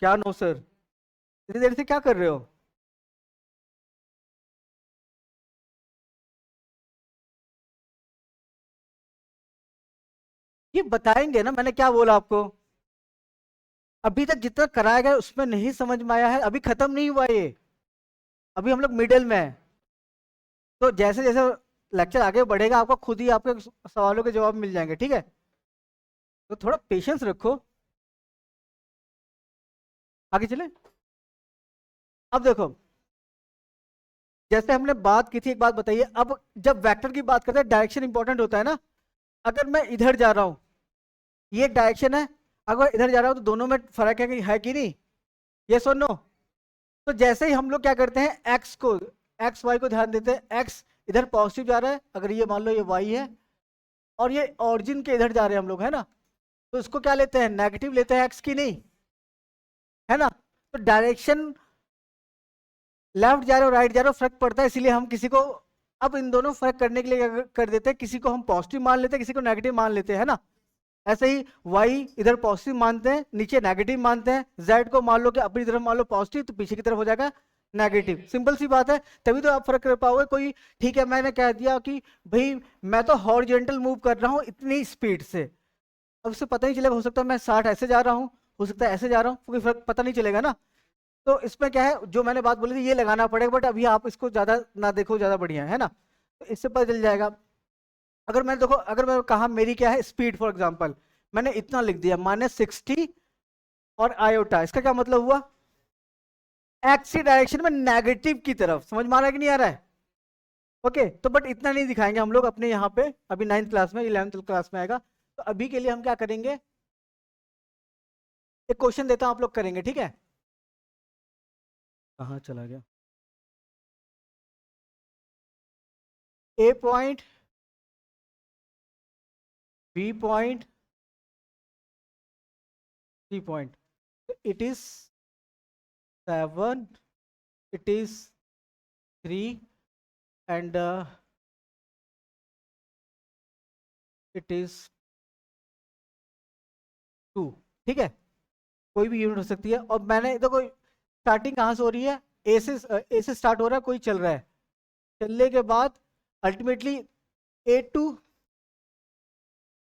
क्या नो सर, इतनी देर से क्या कर रहे हो? ये बताएंगे ना, मैंने क्या बोला आपको? अभी तक जितना कराया गया उसमें नहीं समझ में आया है, अभी खत्म नहीं हुआ ये, अभी हम लोग मिडिल में है। तो जैसे जैसे लेक्चर आगे बढ़ेगा, आपको खुद ही आपके सवालों के जवाब मिल जाएंगे, ठीक है। तो थोड़ा पेशेंस रखो। आगे चले। अब देखो, जैसे हमने बात की थी, एक बात बताइए, अब जब वेक्टर की बात करते हैं डायरेक्शन इंपॉर्टेंट होता है ना। अगर मैं इधर जा रहा हूं, ये डायरेक्शन है, अगर इधर जा रहा हूं तो दोनों में फर्क है कि नहीं? ये सुनो, तो जैसे ही हम लोग क्या करते हैं, एक्स को, एक्स वाई को ध्यान देते हैं, एक्स इधर पॉजिटिव जा रहा है, अगर ये मान लो ये वाई है, और ये ऑरिजिन के इधर जा रहे हैं हम लोग, है ना। तो इसको क्या लेते हैं, नेगेटिव लेते हैं एक्स की, नहीं है ना। तो डायरेक्शन लेफ्ट जा रहे हो राइट जा रहे हो फर्क पड़ता है, इसीलिए हम किसी को, अब इन दोनों फर्क करने के लिए क्या कर देते हैं, किसी को हम पॉजिटिव मान लेते हैं, किसी को नेगेटिव मान लेते हैं, है ना। ऐसे ही y इधर पॉजिटिव मानते हैं, नीचे नेगेटिव मानते हैं, z को मान लो कि अपनी तरफ मान लो पॉजिटिव, तो पीछे की तरफ हो जाएगा नेगेटिव। सिंपल सी बात है, तभी तो आप फर्क कर पाओगे। कोई ठीक है, मैंने कह दिया कि भाई मैं तो हॉरिजॉन्टल मूव कर रहा हूँ इतनी स्पीड से, अब उससे पता नहीं चलेगा, हो सकता है मैं 60 ऐसे जा रहा हूँ, हो सकता है ऐसे जा रहा हूँ, कोई फर्क पता नहीं चलेगा ना। तो इसमें क्या है, जो मैंने बात बोली थी ये लगाना पड़ेगा, बट अभी आप इसको ज्यादा ना देखो, ज्यादा बढ़िया है ना, तो इससे पता चल जाएगा। अगर मैं देखो, अगर मैं कहा मेरी क्या है स्पीड, फॉर एग्जांपल मैंने इतना लिख दिया -60 और आयोटा, इसका क्या मतलब हुआ? एक्स की डायरेक्शन में नेगेटिव की तरफ, समझ में आ रहा है कि नहीं आ रहा है? ओके, तो बट इतना नहीं दिखाएंगे हम लोग अपने यहाँ पे, अभी 9th क्लास में, 11th क्लास में आएगा। तो अभी के लिए हम क्या करेंगे, एक क्वेश्चन देता हूं, आप लोग करेंगे, ठीक है। कहाँ चला गया? A point, B point, C point, it is 7, it is 3, and it is 2, ठीक है। कोई भी यूनिट हो सकती है, और मैंने देखो स्टार्टिंग कहाँ से हो रही है, ए से स्टार्ट हो रहा है, कोई चल रहा है, चलने के बाद ultimately A to,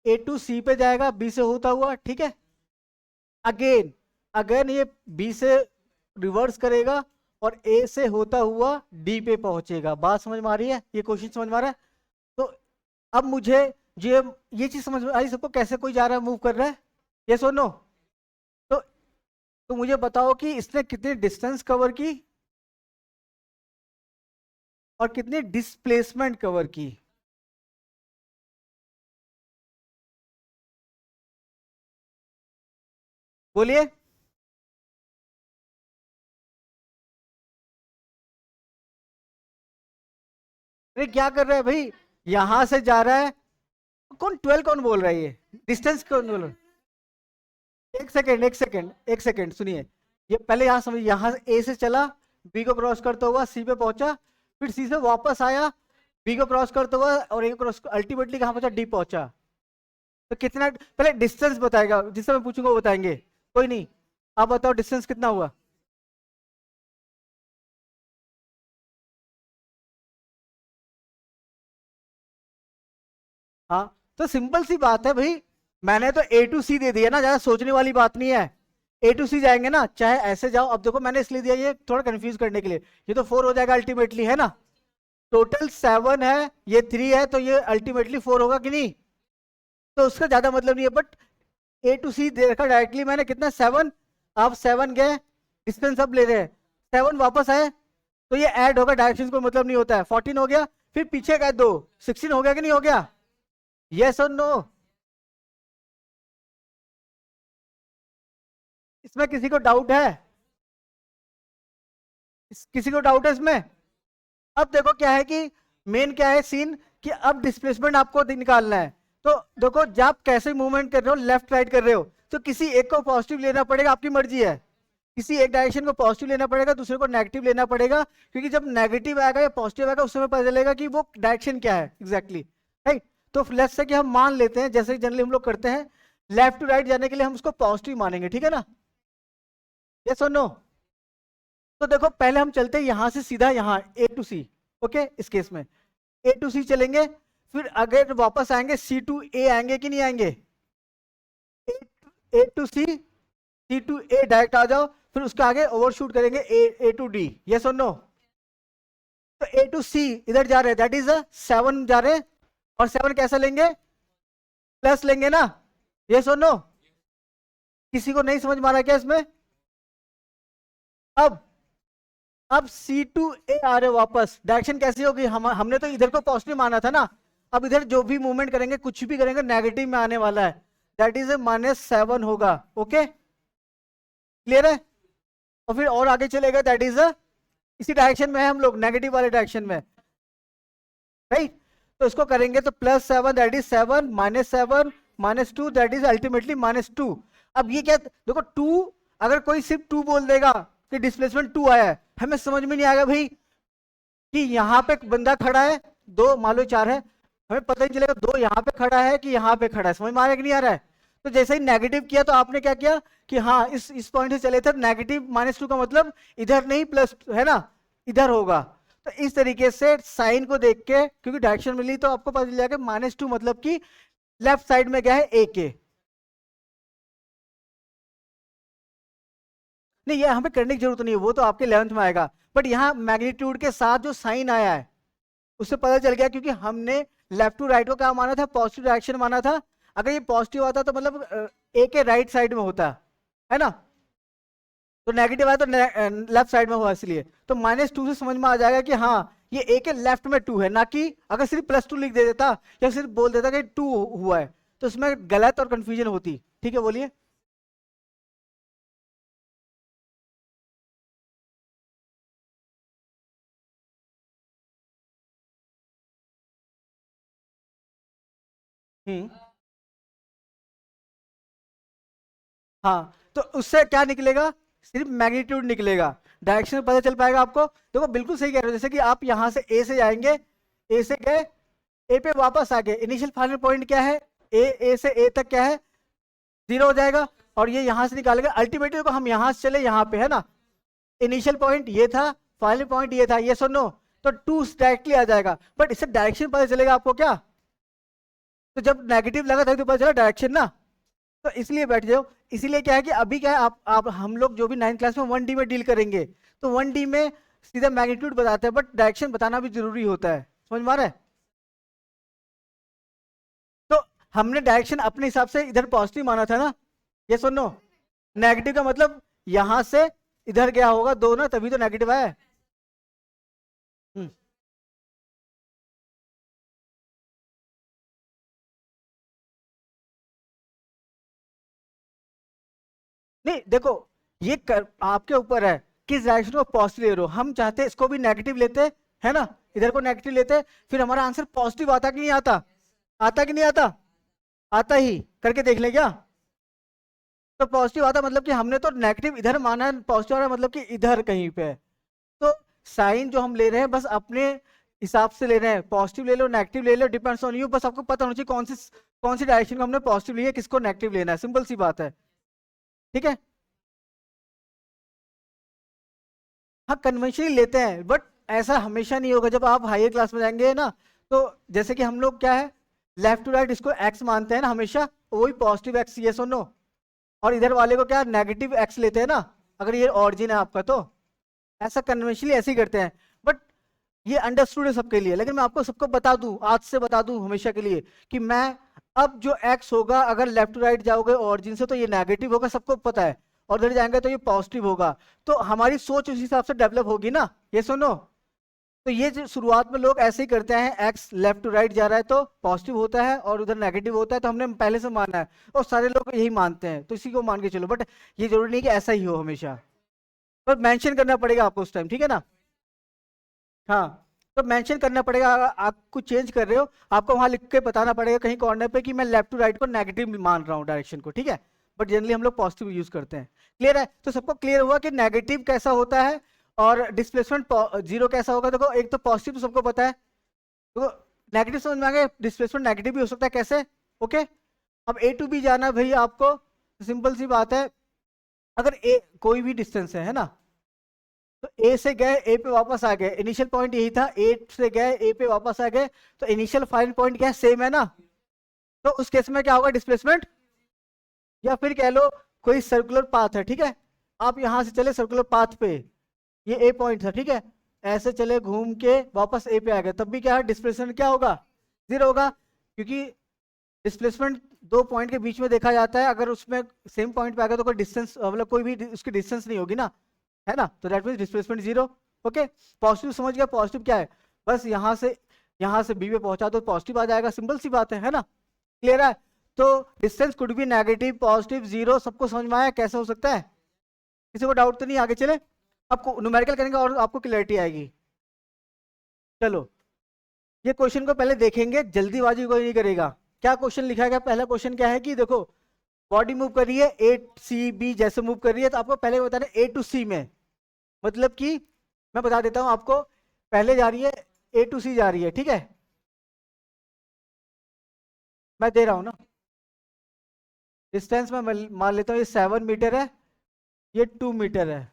A to C पे जाएगा बी से होता हुआ, ठीक है। अगेन, अगेन ये बी से रिवर्स करेगा और ए से होता हुआ डी पे पहुंचेगा। बात समझ में आ रही है? ये क्वेश्चन समझ में आ रहा है? तो अब मुझे ये चीज समझ में आई सबको, कैसे कोई जा रहा है, मूव कर रहा है, ये सुनो। तो तो मुझे बताओ कि इसने कितनी डिस्टेंस कवर की और कितनी डिस्प्लेसमेंट कवर की? बोलिए। अरे क्या कर रहा है भाई, यहां से जा रहा है कौन 12 कौन बोल रहा है? ये डिस्टेंस कौन बोल रहा है? एक सेकेंड एक सेकेंड एक सेकेंड सुनिए। ये पहले यहाँ समझिए, यहाँ ए से चला, बी को क्रॉस करता हुआ सी पे पहुंचा, फिर सी से वापस आया, बी को क्रॉस करता हुआ और ए को क्रॉस, अल्टीमेटली कहाँ पहुंचा? डी पहुंचा। तो कितना, पहले डिस्टेंस बताएगा, जिससे मैं पूछूंगा वो बताएंगे। कोई नहीं, आप बताओ डिस्टेंस कितना हुआ? हाँ, तो सिंपल सी बात है भाई, मैंने तो ए टू सी दे दिया ना, ज्यादा सोचने वाली बात नहीं है। ए टू सी जाएंगे ना, चाहे ऐसे जाओ। अब देखो मैंने इसलिए दिया ये थोड़ा कंफ्यूज करने के लिए, ये तो 4 हो जाएगा अल्टीमेटली, है ना? टोटल 7 है, ये 3 है, तो ये अल्टीमेटली 4 होगा कि नहीं? तो उसका ज्यादा मतलब नहीं है, बट ए टू सी दे रखा डायरेक्टली मैंने, कितना? 7। आप 7 गए, डिस्टेंस अब ले रहे हैं, 7 वापस आए, तो ये ऐड होगा, डायरेक्शन को मतलब नहीं होता है। 14 हो गया, फिर पीछे का 2, 16 हो गया कि नहीं हो गया? यस और नो? इसमें किसी को डाउट है? किसी को डाउट है इसमें? अब देखो क्या है कि मेन क्या है सीन, कि अब डिस्प्लेसमेंट आपको निकालना है। तो देखो जब आप कैसे मूवमेंट कर रहे हो, लेफ्ट राइट कर रहे हो, तो किसी एक को पॉजिटिव लेना पड़ेगा, आपकी मर्जी है। किसी एक डायरेक्शन को पॉजिटिव लेना पड़ेगा, दूसरे को नेगेटिव लेना पड़ेगा, क्योंकि जब नेगेटिव आएगा या पॉजिटिव आएगा उस समय पता चलेगा कि वो डायरेक्शन क्या है एग्जैक्टली, राइट? तो लेट्स से कि हम मान लेते हैं, जैसे जनरली हम लोग करते हैं, लेफ्ट टू राइट जाने के लिए हम उसको पॉजिटिव मानेंगे, ठीक है ना? यस और नो? तो देखो पहले हम चलते हैं यहां से सीधा यहाँ ए टू सी। ओके, इस केस में ए टू सी चलेंगे, फिर अगर वापस आएंगे सी टू ए आएंगे कि नहीं आएंगे? A to C, C to A direct आ जाओ, फिर उसके आगे ओवरशूट करेंगे ए टू डी। यस और नो? तो ए टू सी इधर जा रहे हैं, दैट इज 7 जा रहे हैं, और 7 कैसा लेंगे? प्लस लेंगे ना? यस और नो? किसी को नहीं समझ में आ रहा क्या इसमें? अब सी टू ए आ रहे वापस, डायरेक्शन कैसी होगी? हमने तो इधर को पॉजिटिव माना था ना, अब इधर जो भी मूवमेंट करेंगे, कुछ भी करेंगे, नेगेटिव में आने वाला है, दैट इज -7 होगा। ओके, क्लियर है? और फिर और आगे चलेगा, दैट इज इसी डायरेक्शन में है हम लोग, नेगेटिव वाले डायरेक्शन में, राइट? तो इसको करेंगे तो +7 that is 7, -7 -2 that is ultimately -2। अब ये क्या, देखो 2, अगर कोई सिर्फ 2 बोल देगा कि डिस्प्लेसमेंट 2 आया है, हमें समझ में नहीं आएगा भाई कि यहाँ पे बंदा खड़ा है, 2 मान लो 4 है, हमें पता नहीं चलेगा 2 यहाँ पे खड़ा है कि यहाँ पे खड़ा है। समझ में आ रहा है कि नहीं आ रहा है? तो जैसे ही नेगेटिव किया तो आपने क्या किया कि हाँ इस पॉइंट से चले थे, नेगेटिव -2 का मतलब इधर नहीं प्लस है ना, इधर होगा। तो इस तरीके से साइन को देख के, क्योंकि डायरेक्शन मिली, तो आपको पता चल जाएगा -2 मतलब कि लेफ्ट साइड में क्या है? ए के। नहीं, ये हमें करने की जरूरत नहीं है, वो तो आपके 11th में आएगा, बट यहाँ मैग्नीट्यूड के साथ जो साइन आया है उससे पता चल गया, क्योंकि हमने लेफ्ट टू राइट को क्या माना था? पॉजिटिव डायरेक्शन माना था। अगर ये पॉजिटिव आता तो मतलब ए के राइट साइड में होता है ना, तो नेगेटिव आया तो लेफ्ट साइड में हुआ, इसलिए तो -2 से समझ में आ जाएगा कि हाँ ये ए के लेफ्ट में 2 है, ना कि अगर सिर्फ +2 लिख दे देता या सिर्फ बोल देता कि 2 हुआ है, तो उसमें गलत और कंफ्यूजन होती। ठीक है, बोलिए। हम्म, हाँ, तो उससे क्या निकलेगा? सिर्फ मैग्नीट्यूड निकलेगा, डायरेक्शन पता चल पाएगा आपको। देखो बिल्कुल सही कह रहे हो, जैसे कि आप यहां से ए से जाएंगे, ए से गए, ए पे वापस आ गए, इनिशियल फाइनल पॉइंट क्या है? ए से ए तक क्या है? 0 हो जाएगा, और ये यहां से निकालेंगे अल्टीमेटली को, हम यहां से चले यहाँ पे, है ना? इनिशियल पॉइंट ये था, फाइनल पॉइंट ये था, ये सुनो, तो 2 डायरेक्टली आ जाएगा, बट इससे डायरेक्शन पता चलेगा आपको क्या? तो जब नेगेटिव लगा था तो पता चला डायरेक्शन ना, तो इसलिए बैठ जाओ। इसीलिए क्या है कि अभी क्या है, आप हम लोग जो भी 9th क्लास में 1D में डील करेंगे, तो 1D में सीधा मैग्नीट्यूड बताते हैं, बट डायरेक्शन बताना भी जरूरी होता है। समझ में आ रहा है? तो हमने डायरेक्शन अपने हिसाब से इधर पॉजिटिव माना था ना, ये सुनो, नेगेटिव का मतलब यहां से इधर गया होगा 2 ना, तभी तो नेगेटिव आया है। हम्म, नहीं देखो, आपके ऊपर है किस डायरेक्शन को पॉजिटिव ले रहे हो। हम चाहते हैं इसको भी नेगेटिव लेते, है ना, इधर को नेगेटिव लेते, फिर हमारा आंसर पॉजिटिव आता कि नहीं आता? आता कि नहीं आता? आता ही करके देख ले क्या? तो पॉजिटिव आता मतलब कि हमने तो नेगेटिव इधर माना है, पॉजिटिव आ रहा है मतलब कि इधर कहीं पे है। तो साइन जो हम ले रहे हैं बस अपने हिसाब से ले रहे हैं, पॉजिटिव ले लो नेगेटिव ले लो, डिपेंड्स ऑन यू। बस आपको पता होना चाहिए कौन सी डायरेक्शन को हमने पॉजिटिव ली है, किसको नेगेटिव लेना है, सिंपल सी बात है। ठीक है, हाँ कन्वेंशनली लेते हैं बट ऐसा हमेशा नहीं होगा। जब आप हायर क्लास में जाएंगे ना, तो जैसे कि हम लोग क्या है, लेफ्ट टू राइट इसको एक्स मानते हैं ना हमेशा, वही पॉजिटिव एक्स, यस और नो। और इधर वाले को क्या नेगेटिव एक्स लेते हैं ना, अगर ये ऑरिजिन है आपका तो। ऐसा कन्वेंशनली ऐसे ही करते हैं, बट ये अंडरस्टूड है सबके लिए। लेकिन मैं आपको सबको बता दूं, आज से बता दूं हमेशा के लिए, कि मैं अब जो एक्स होगा अगर लेफ्ट टू राइट जाओगे ऑरिजिन से तो ये नेगेटिव होगा, सबको पता है। और उधर जाएंगे तो ये पॉजिटिव होगा। तो हमारी सोच उस हिसाब से डेवलप होगी ना, ये सुनो। तो ये जो शुरुआत में लोग ऐसे ही करते हैं, एक्स लेफ्ट टू राइट जा रहा है तो पॉजिटिव होता है और उधर नेगेटिव होता है, तो हमने पहले से माना है और सारे लोग यही मानते हैं, तो इसी को मान के चलो। बट ये जरूरी नहीं कि ऐसा ही हो हमेशा, पर मेंशन करना पड़ेगा आपको उस टाइम, ठीक है ना? हाँ, तो मेंशन करना पड़ेगा। अगर आप कुछ चेंज कर रहे हो, आपको वहां लिख के बताना पड़ेगा कहीं कॉर्नर पे कि मैं लेफ्ट टू राइट को नेगेटिव मान रहा हूँ डायरेक्शन को, ठीक है? बट जनरली हम लोग पॉजिटिव यूज करते हैं। क्लियर है? तो सबको क्लियर हुआ कि नेगेटिव कैसा होता है और डिस्प्लेसमेंट जीरो कैसा होगा। देखो एक तो पॉजिटिव तो सबको पता है, तो नेगेटिव समझ में आ गया, डिस्प्लेसमेंट नेगेटिव भी हो सकता है, कैसे? ओके, अब ए टू बी जाना है भाई आपको, सिंपल सी बात है। अगर ए कोई भी डिस्टेंस है ना, तो ए से गए ए पे वापस आ गए, इनिशियल पॉइंट यही था, ए से गए ए पे वापस आ गए, तो इनिशियल फाइनल पॉइंट क्या है, सेम है ना? तो उस केस में क्या होगा, डिस्प्लेसमेंट। या फिर कह लो कोई सर्कुलर पाथ है, ठीक है? आप यहां से चले सर्कुलर पाथ पे, ये ए पॉइंट था, ठीक है? ऐसे चले घूम के वापस ए पे आ गए, तब भी क्या है, डिस्प्लेसमेंट क्या होगा, जीरो होगा। क्योंकि डिस्प्लेसमेंट दो पॉइंट के बीच में देखा जाता है, अगर उसमें सेम पॉइंट पे आ गया तो कोई डिस्टेंस, मतलब कोई भी उसकी डिस्टेंस नहीं होगी ना, है ना? तो that means displacement zero. Okay, positive समझ गया? पॉजिटिव क्या है, बस यहाँ से बी पे पहुंचा दो पॉजिटिव आ जाएगा, सिंपल सी बात है ना? क्लियर है? तो distance could be negative, positive, zero, सबको समझ में आया कैसे हो सकता है? किसी को डाउट तो नहीं? आगे चले, आपको न्यूमेरिकल करेंगे और आपको क्लैरिटी आएगी। चलो, ये क्वेश्चन को पहले देखेंगे, जल्दीबाजी कोई नहीं करेगा। क्या क्वेश्चन लिखा गया? पहला क्वेश्चन क्या है कि देखो, बॉडी मूव कर रही है ए सी बी जैसे मूव कर रही है, तो आपको पहले बताना ए टू सी में, मतलब कि मैं बता देता हूं आपको, पहले जा रही है ए टू सी जा रही है, ठीक है? मैं दे रहा हूं ना डिस्टेंस, में मान लेता हूं ये 7 मीटर है, ये 2 मीटर है।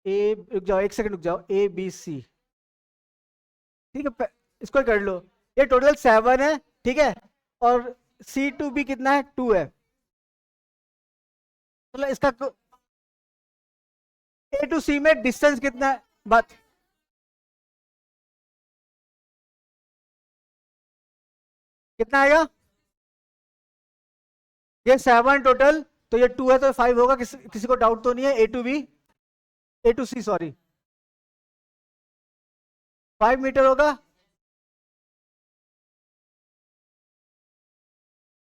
ए, रुक जाओ एक सेकंड, रुक जाओ, ए बी सी, ठीक है? इसको कर लो, ये टोटल 7 है, ठीक है? और सी टू बी कितना है, 2 है। मतलब इसका ए टू सी में डिस्टेंस कितना है, बात कितना आएगा? ये 7 टोटल, तो ये 2 है तो 5 होगा। किसी को डाउट तो नहीं है? A to B, A to C sorry, 5 metre होगा।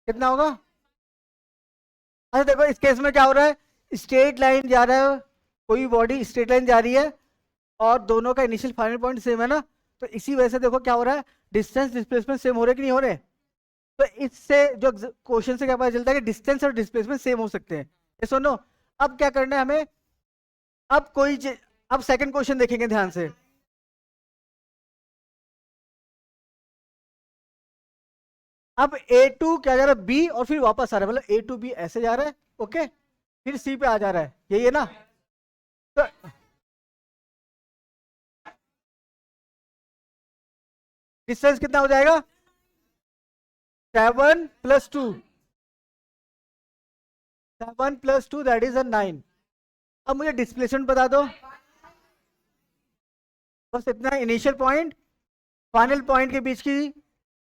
कितना होगा? अच्छा देखो, इस केस में क्या हो रहा है, स्ट्रेट लाइन जा रहा है, कोई बॉडी स्ट्रेट लाइन जा रही है और दोनों का इनिशियल फाइनल पॉइंट सेम है ना, तो इसी वजह से देखो क्या हो रहा है, डिस्टेंस डिस्प्लेसमेंट सेम हो रहे कि नहीं हो रहे? तो इससे जो क्वेश्चन से क्या पता चलता है कि डिस्टेंस और डिस्प्लेसमेंट सेम हो सकते हैं, ये सुनो। अब क्या करना है हमें, अब अब सेकंड क्वेश्चन देखेंगे ध्यान से। अब ए टू क्या जा रहा है, बी और फिर वापस आ रहा है, मतलब ए टू बी ऐसे जा रहा है, ओके, फिर सी पे आ जा रहा है, यही है ना? तो डिस्टेंस कितना हो जाएगा, 7 + 2, 7 + 2 दैट इज 9। अब मुझे डिस्प्लेसमेंट बता दो, बस इतना, इनिशियल पॉइंट फाइनल पॉइंट के बीच की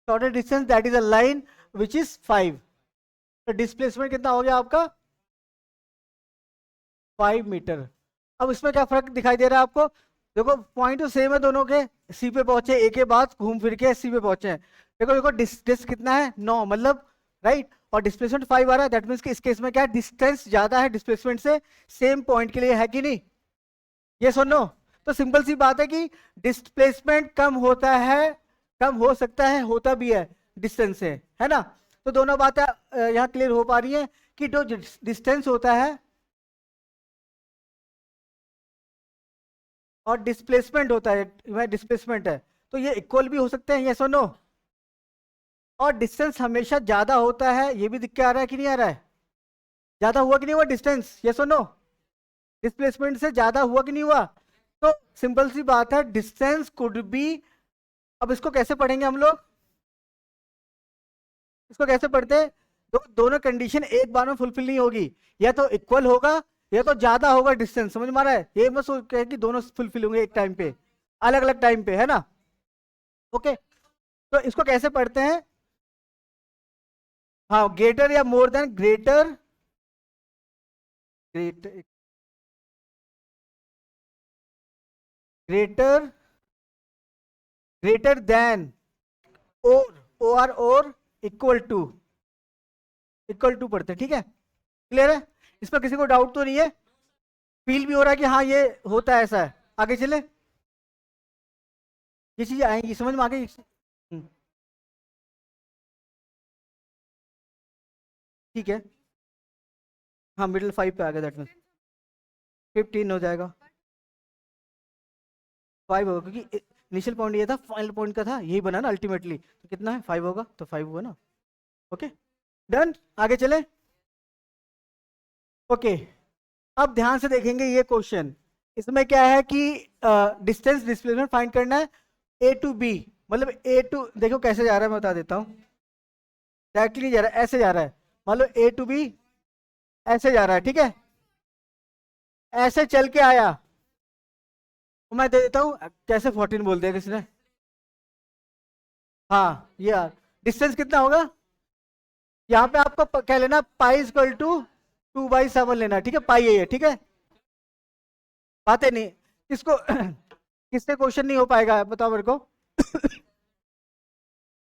total distance that is a line which is 5। तो डिस्प्लेसमेंट कितना हो गया आपका, 5 मीटर। अब इसमें क्या फर्क दिखाई दे रहा है आपको? देखो पॉइंट तो सेम है दोनों के, सी पे पहुंचे ए के बाद घूम फिर के सी पे पहुंचे हैं। देखो देखो डिस्टेंस कितना है, 9, मतलब राइट, और डिस्प्लेसमेंट 5 आ रहा है, दैट मीन्स कि इस केस में क्या है, डिस्टेंस ज्यादा है डिस्प्लेसमेंट से, सेम पॉइंट के लिए, है कि नहीं? ये सुनो, तो सिंपल सी बात है कि डिस्प्लेसमेंट कम होता है, कम हो सकता है, होता भी है, डिस्टेंस है ना। तो दोनों बातें यहाँ क्लियर हो पा रही है कि जो डिस्टेंस होता है और डिस्प्लेसमेंट होता है, वह डिस्प्लेसमेंट है, तो ये इक्वल भी हो सकते हैं, यस और नो। और डिस्टेंस हमेशा ज्यादा होता है, ये भी दिख के आ रहा है कि नहीं आ रहा है? ज्यादा हुआ कि नहीं हुआ डिस्टेंस, यस और नो? डिस्प्लेसमेंट से ज्यादा हुआ कि नहीं हुआ? तो सिंपल सी बात है, डिस्टेंस कुड बी, अब इसको कैसे पढ़ेंगे हम लोग, इसको कैसे पढ़ते हैं? दोनों कंडीशन एक बार में फुलफिल नहीं होगी, या तो इक्वल होगा या तो ज्यादा होगा डिस्टेंस, समझ में आ रहा है? ये मत सोच के कि दोनों फुलफिल होंगे एक टाइम पे, अलग अलग टाइम पे, है ना। ओके, तो इसको कैसे पढ़ते हैं? हाँ, ग्रेटर या more than, greater greater greater greater than, और इक्वल टू पढ़ते हैं, ठीक है? क्लियर है? इसमें किसी को डाउट तो नहीं है? फील भी हो रहा है कि हाँ ये होता है, ऐसा है? आगे चले, ये चीजें आएंगी समझ में, आगे। ठीक है, हाँ मिडिल 5 पे आ गया, दैट मीन 15 हो जाएगा, 5 होगा, क्योंकि इनिशियल पॉइंट ये था, फाइनल पॉइंट का था, यही बना ना अल्टीमेटली, तो कितना है 5 होगा, तो 5 हुआ ना। ओके डन, आगे चले। ओके, अब ध्यान से देखेंगे ये क्वेश्चन, इसमें क्या है कि डिस्टेंस डिस्प्लेसमेंट फाइंड करना है ए टू बी, मतलब ए टू, देखो कैसे जा रहा है मैं बता देता हूँ, डायरेक्टली नहीं जा रहा है, ऐसे जा रहा है, मान लो ए टू बी ऐसे जा रहा है, ठीक है? ऐसे चल के आया, मैं दे देता हूँ, कैसे 14 बोल दिया किसी ने? हाँ ये यार, डिस्टेंस कितना होगा यहाँ पे, आपको कह लेना पाई इक्वल टू 2/7 लेना, ठीक है? पाई है ये, ठीक है? बातें नहीं, इसको किससे क्वेश्चन नहीं हो पाएगा बताओ मेरे को?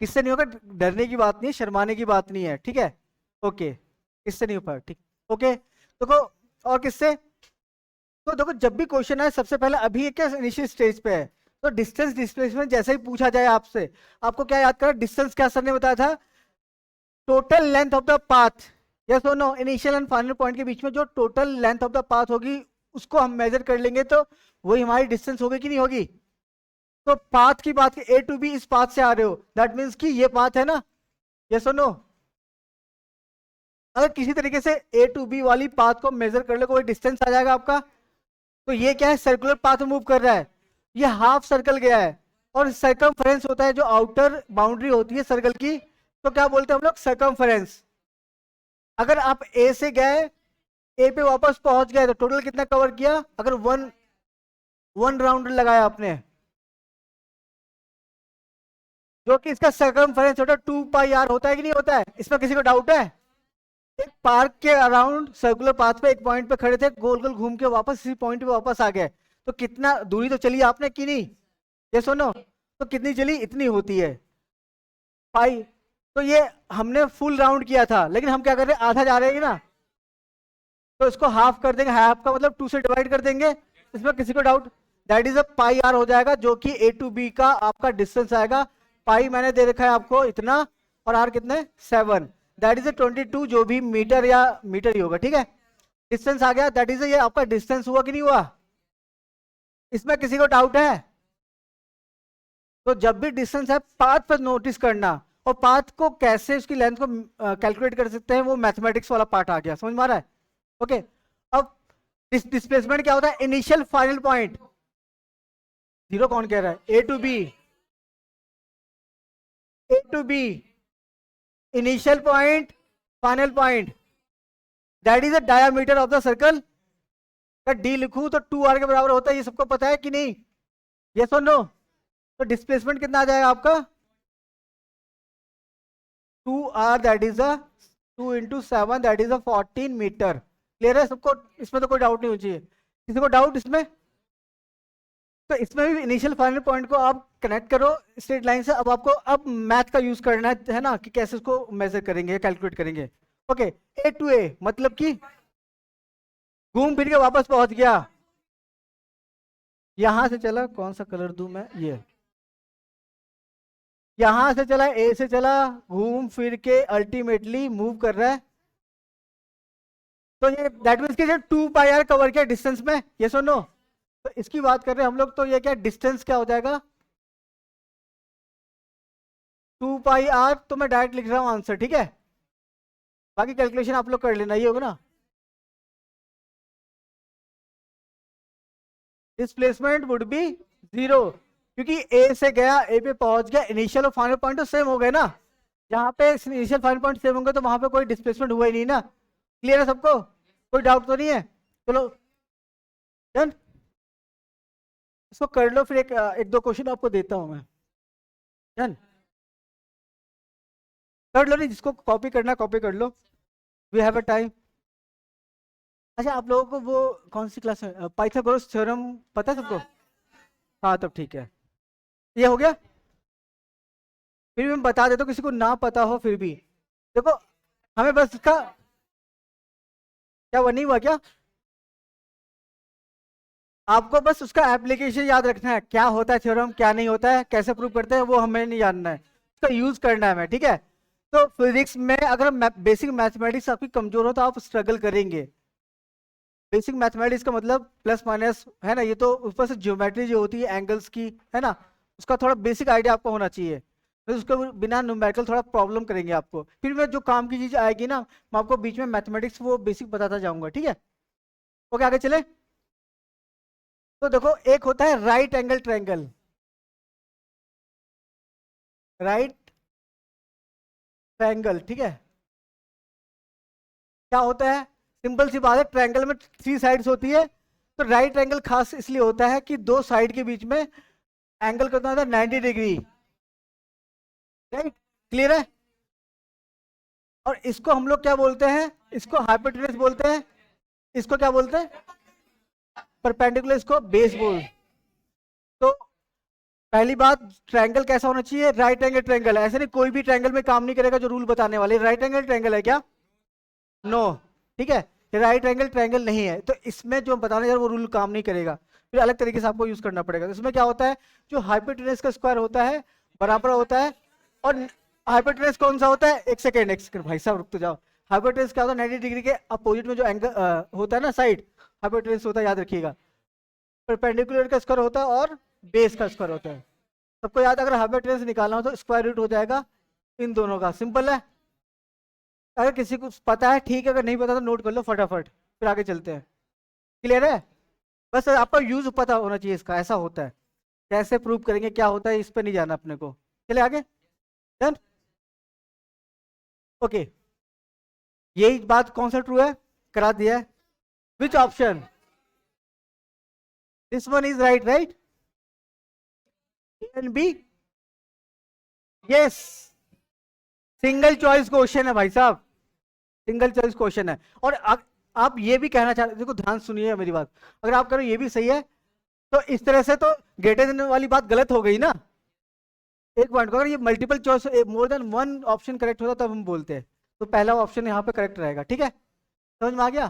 किससे नहीं होगा? डरने की बात नहीं है, शर्माने की बात नहीं है, ठीक है? ओके, किससे नहीं हो पाएगा, ठीक। ओके देखो, और किससे? तो देखो जब भी क्वेश्चन आए, सबसे पहले अभी क्या इनिशियल स्टेज पे है, तो डिस्टेंस डिस्प्लेसमेंट जैसे ही पूछा जाए आपसे, आपको क्या याद करना, डिस्टेंस क्या सर ने बताया था? Total length of the path, yes और no? Initial and final point के बीच में जो total length of the path होगी, उसको हम मेजर कर लेंगे, तो वही हमारी डिस्टेंस होगी कि नहीं होगी? तो पाथ की बात, ए टू बी इस पाथ से आ रहे हो, दैट मीन्स कि ये पाथ है ना, यस और नो? अगर किसी तरीके से ए टू बी वाली पाथ को मेजर कर लो, कोई डिस्टेंस आ जाएगा आपका। तो ये क्या है, सर्कुलर पाथ मूव कर रहा है, ये हाफ सर्कल गया है, और सर्कमफरेंस होता है जो आउटर बाउंड्री होती है सर्कल की, तो क्या बोलते हैं हम लोग, सर्कमफरेंस। अगर आप ए से गए, ए पे वापस पहुंच गए, तो टोटल कितना कवर किया? अगर वन राउंड लगाया आपने, जो कि इसका सर्कमफरेंस होता है 2πr, होता है कि नहीं होता है? इसमें किसी को डाउट है? एक पार्क के अराउंड सर्कुलर पाथ पे एक पॉइंट पे खड़े थे, गोल गोल घूम के वापस इसी पॉइंट पे वापस आ गए, तो कितना दूरी तो चली आपने कि नहीं, ये सुनो? तो कितनी चली? इतनी होती है पाई। तो ये हमने फुल राउंड किया था, लेकिन हम क्या कर रहे हैं, आधा जा रहे हैं ना, तो इसको हाफ कर देंगे, हाफ का मतलब 2 से डिवाइड कर देंगे, इसमें किसी को doubt? That is a pi r हो जाएगा, जो कि ए टू बी का आपका डिस्टेंस आएगा। पाई मैंने दे रखा है आपको इतना, और आर कितने, 7, दैट इज 22, जो भी मीटर या मीटर ही होगा, ठीक है? डिस्टेंस आ गया, दैट इज ये आपका डिस्टेंस हुआ कि नहीं हुआ? इसमें किसी को डाउट है? तो जब भी डिस्टेंस है, पाथ पर नोटिस करना, और पाथ को कैसे, उसकी लेंथ को कैलकुलेट कर सकते हैं, वो मैथमेटिक्स वाला पार्ट आ गया, समझ में आ रहा है? ओके, अब डिस्प्लेसमेंट क्या होता है, इनिशियल फाइनल पॉइंट, जीरो कौन कह रहा है, A to B, A to B, initial point, final point, that is the diameter of the circle. अगर डी लिखूं तो 2r के बराबर होता है, ये सबको पता है कि नहीं, यस और नो? तो डिस्प्लेसमेंट कितना आ जाएगा आपका, 2r, that is a 2 into 7, that is a 14 metre. Clear है सबको? इसमें तो कोई डाउट नहीं होनी चाहिए, किसी को डाउट इसमें? तो इसमें भी इनिशियल फाइनल पॉइंट को आप कनेक्ट करो स्ट्रेट लाइन से, अब आपको अब मैथ का यूज करना है ना, कि कैसे उसको मेजर करेंगे, कैलकुलेट करेंगे। ओके, ए टू ए मतलब कि घूम फिर के वापस पहुंच गया, यहां से चला, कौन सा कलर दूं मैं, ये यहां से चला, ए से चला, घूम फिर के अल्टीमेटली मूव कर रहा है। तो ये दैट मीन्स कि 2 पाई आर कवर किया डिस्टेंस में, ये सुनो। तो इसकी बात कर रहे हैं हम लोग, तो ये क्या डिस्टेंस क्या हो जाएगा, 2 पाई आर। तो मैं डायरेक्ट लिख रहा हूं आंसर, ठीक है। बाकी कैलकुलेशन आप लोग कर लेना, ये होगा ना। डिस्प्लेसमेंट वुड बी 0, क्योंकि ए से गया, ए पे पहुंच गया, इनिशियल और फाइनल पॉइंट तो सेम हो गए ना। जहां पे इनिशियल फाइनल पॉइंट सेम होंगे तो वहां पे कोई डिस्प्लेसमेंट हुआ ही नहीं ना। क्लियर है सबको, कोई डाउट तो नहीं है। चलो डन, इसको कर लो, फिर एक दो क्वेश्चन आपको देता हूं मैं। डन, कर लो, नहीं जिसको कॉपी करना कॉपी कर लो, वी हैव अ टाइम। अच्छा, आप लोगों को वो कौन सी क्लास में पाइथागोरस थ्योरम पता है सबको? हाँ तब ठीक है, ये हो गया। फिर भी मैं बता देता हूँ, किसी को ना पता हो फिर भी। देखो, हमें बस इसका क्या, वो नहीं हुआ क्या? आपको बस उसका एप्लीकेशन याद रखना है, क्या होता है थ्योरम, क्या नहीं होता है, कैसे प्रूव करते हैं, वो हमें नहीं जानना है, उसका यूज करना है हमें, ठीक है। तो फिजिक्स में अगर बेसिक मैथमेटिक्स आपकी कमजोर हो तो आप स्ट्रगल करेंगे। बेसिक मैथमेटिक्स का मतलब प्लस माइनस है ना, ये तो ऊपर से ज्योमेट्री जो होती है एंगल्स की, है ना, उसका थोड़ा बेसिक आइडिया आपको होना चाहिए। तो उसके बिना न्यूमेरिकल थोड़ा प्रॉब्लम करेंगे आपको। फिर मैं जो काम की चीज आएगी ना, मैं आपको बीच में मैथमेटिक्स वो बेसिक बताता जाऊंगा, ठीक है। ओके, आगे चले। तो देखो, एक होता है right angle triangle, right triangle, ठीक है। क्या होता है, सिंपल सी बात है, ट्रायंगल में 3 साइड्स होती है। तो राइट एंगल खास इसलिए होता है कि 2 साइड के बीच में एंगल कितना होता है, 90 डिग्री। राइट, क्लियर है। और इसको हम लोग क्या बोलते हैं, इसको हाइपोटेनस बोलते हैं, इसको क्या बोलते हैं, परपेंडिकुलर, इसको बेस बोल। तो पहली बात, ट्रायंगल कैसा होना चाहिए, राइट एंगल ट्रायंगल। ऐसे नहीं कोई भी ट्रायंगल में काम नहीं करेगा जो रूल बताने वाले, राइट एंगल ट्रायंगल है क्या? नो, ठीक है, राइट एंगल ट्रायंगल नहीं है, तो इसमें जो बताने जा रहा वो रूल काम नहीं करेगा, फिर अलग तरीके से आपको यूज करना पड़ेगा। तो इसमें क्या होता है, जो हाइपोटेनस का स्क्वायर होता है बराबर होता है, और हाइपोटेनस कौन सा होता है, एक सेकंड भाई साहब रुक तो जाओ। हाइपोटेनस क्या होता है, 90 डिग्री के अपोजिट में जो एंगल होता है ना साइड, हाइपोटेनस होता है, याद रखिएगा। परपेंडिकुलर का स्क्वायर होता है और बेस का स्क्वायर होता है। सबको याद, अगर हाइपोटेनस निकालना हो तो स्क्वायर रूट हो जाएगा इन दोनों का, सिंपल है। अगर किसी को पता है ठीक है, अगर नहीं पता तो नोट कर लो फटाफट, फिर आगे चलते हैं। क्लियर है, बस आपको यूज पता होना चाहिए इसका, ऐसा होता है। कैसे प्रूव करेंगे क्या होता है, इस पर नहीं जाना अपने को। चले आगे, डन। ओके, यही बात कौन सा ट्रू है, करा दिया है। Which option, this one is right, right, A and B, yes. Single choice question है भाई साहब, सिंगल चॉइस क्वेश्चन है। और आप ये भी कहना चाहते, देखो ध्यान सुनिए मेरी बात, अगर आप करो ये भी सही है, तो इस तरह से तो ग्रेटर देन वाली बात गलत हो गई ना। एक पॉइंट को अगर ये multiple choice, more than one option correct होता तब हम बोलते हैं, तो पहला ऑप्शन यहाँ पे करेक्ट रहेगा, ठीक है। समझ में आ गया,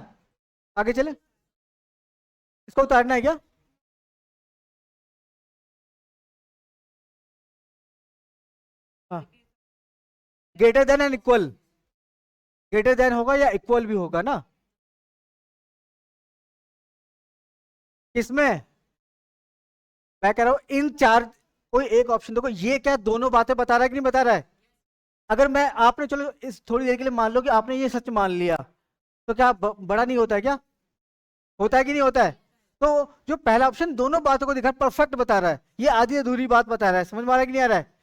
आगे चले। इसको उतारना है क्या? हाँ, greater than and equal, greater than होगा या इक्वल भी होगा ना, इसमें मैं कह रहा हूं इन चार, कोई एक ऑप्शन देखो, ये क्या दोनों बातें बता रहा है कि नहीं बता रहा है। अगर मैं, आपने चलो इस थोड़ी देर के लिए मान लो कि आपने ये सच मान लिया, तो क्या बड़ा नहीं होता है क्या, होता है कि नहीं होता है। तो जो पहला ऑप्शन दोनों बातों को दिखा, परफेक्ट बता रहा है, ये आधी अधूरी बात बता रहा है, समझ में आ रहा है कि नहीं आ रहा है।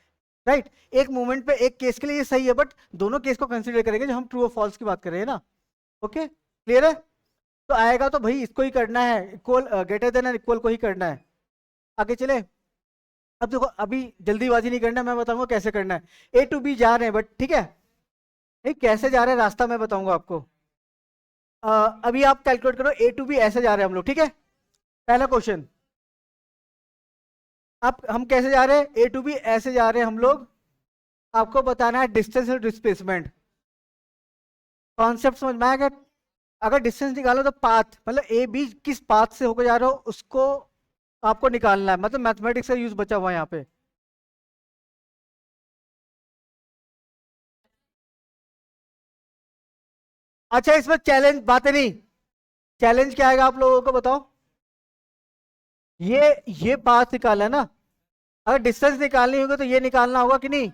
राइट, एक मोमेंट पे एक केस के लिए ये सही है, बट दोनों केस को कंसिडर करेंगे जो हम ट्रू और फॉल्स की बात कर रहे हैं ना। ओके, क्लियर है। तो आएगा तो भाई इसको ही करना है, equal, greater than and equal को ही करना है। आगे चले। अब देखो, अभी जल्दीबाजी नहीं करना, मैं बताऊंगा कैसे करना है। ए टू बी जा रहे हैं, बट ठीक है, नहीं कैसे जा रहे हैं रास्ता मैं बताऊंगा आपको। अभी आप कैलकुलेट करो, ए टू बी ऐसे जा रहे हैं हम लोग, ठीक है। पहला क्वेश्चन, आप हम कैसे जा रहे हैं, ए टू बी ऐसे जा रहे हैं हम लोग। आपको बताना है डिस्टेंस और डिस्प्लेसमेंट, कॉन्सेप्ट समझ में आएगा। अगर डिस्टेंस निकालो तो पाथ, मतलब ए बी किस पाथ से होकर जा रहा हो उसको आपको निकालना है, मतलब मैथमेटिक्स का यूज बचा हुआ है यहाँ पे। अच्छा इसमें चैलेंज बातें नहीं, चैलेंज क्या आएगा आप लोगों को बताओ। ये पाथ निकाला ना, अगर डिस्टेंस निकालनी होगी तो ये निकालना होगा कि नहीं।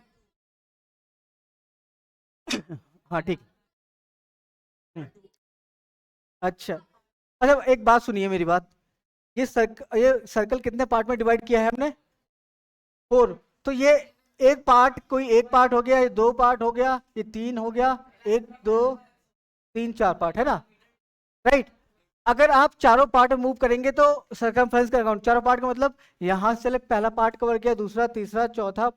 हाँ ठीक। हम्म, अच्छा अच्छा एक बात सुनिए मेरी बात। ये सर्कल कितने पार्ट में डिवाइड किया है हमने, 4। तो ये एक पार्ट, कोई एक पार्ट हो गया, ये 2 पार्ट हो गया, ये 3 हो गया, 1 2 3 4 पार्ट है ना, राइट। अगर आप चारों पार्ट में मूव करेंगे तो सर्कमफ्रेंस का अकाउंट, चारों पार्ट का मतलब यहां से चले, पहला पार्ट कवर किया, दूसरा तीसरा चौथा,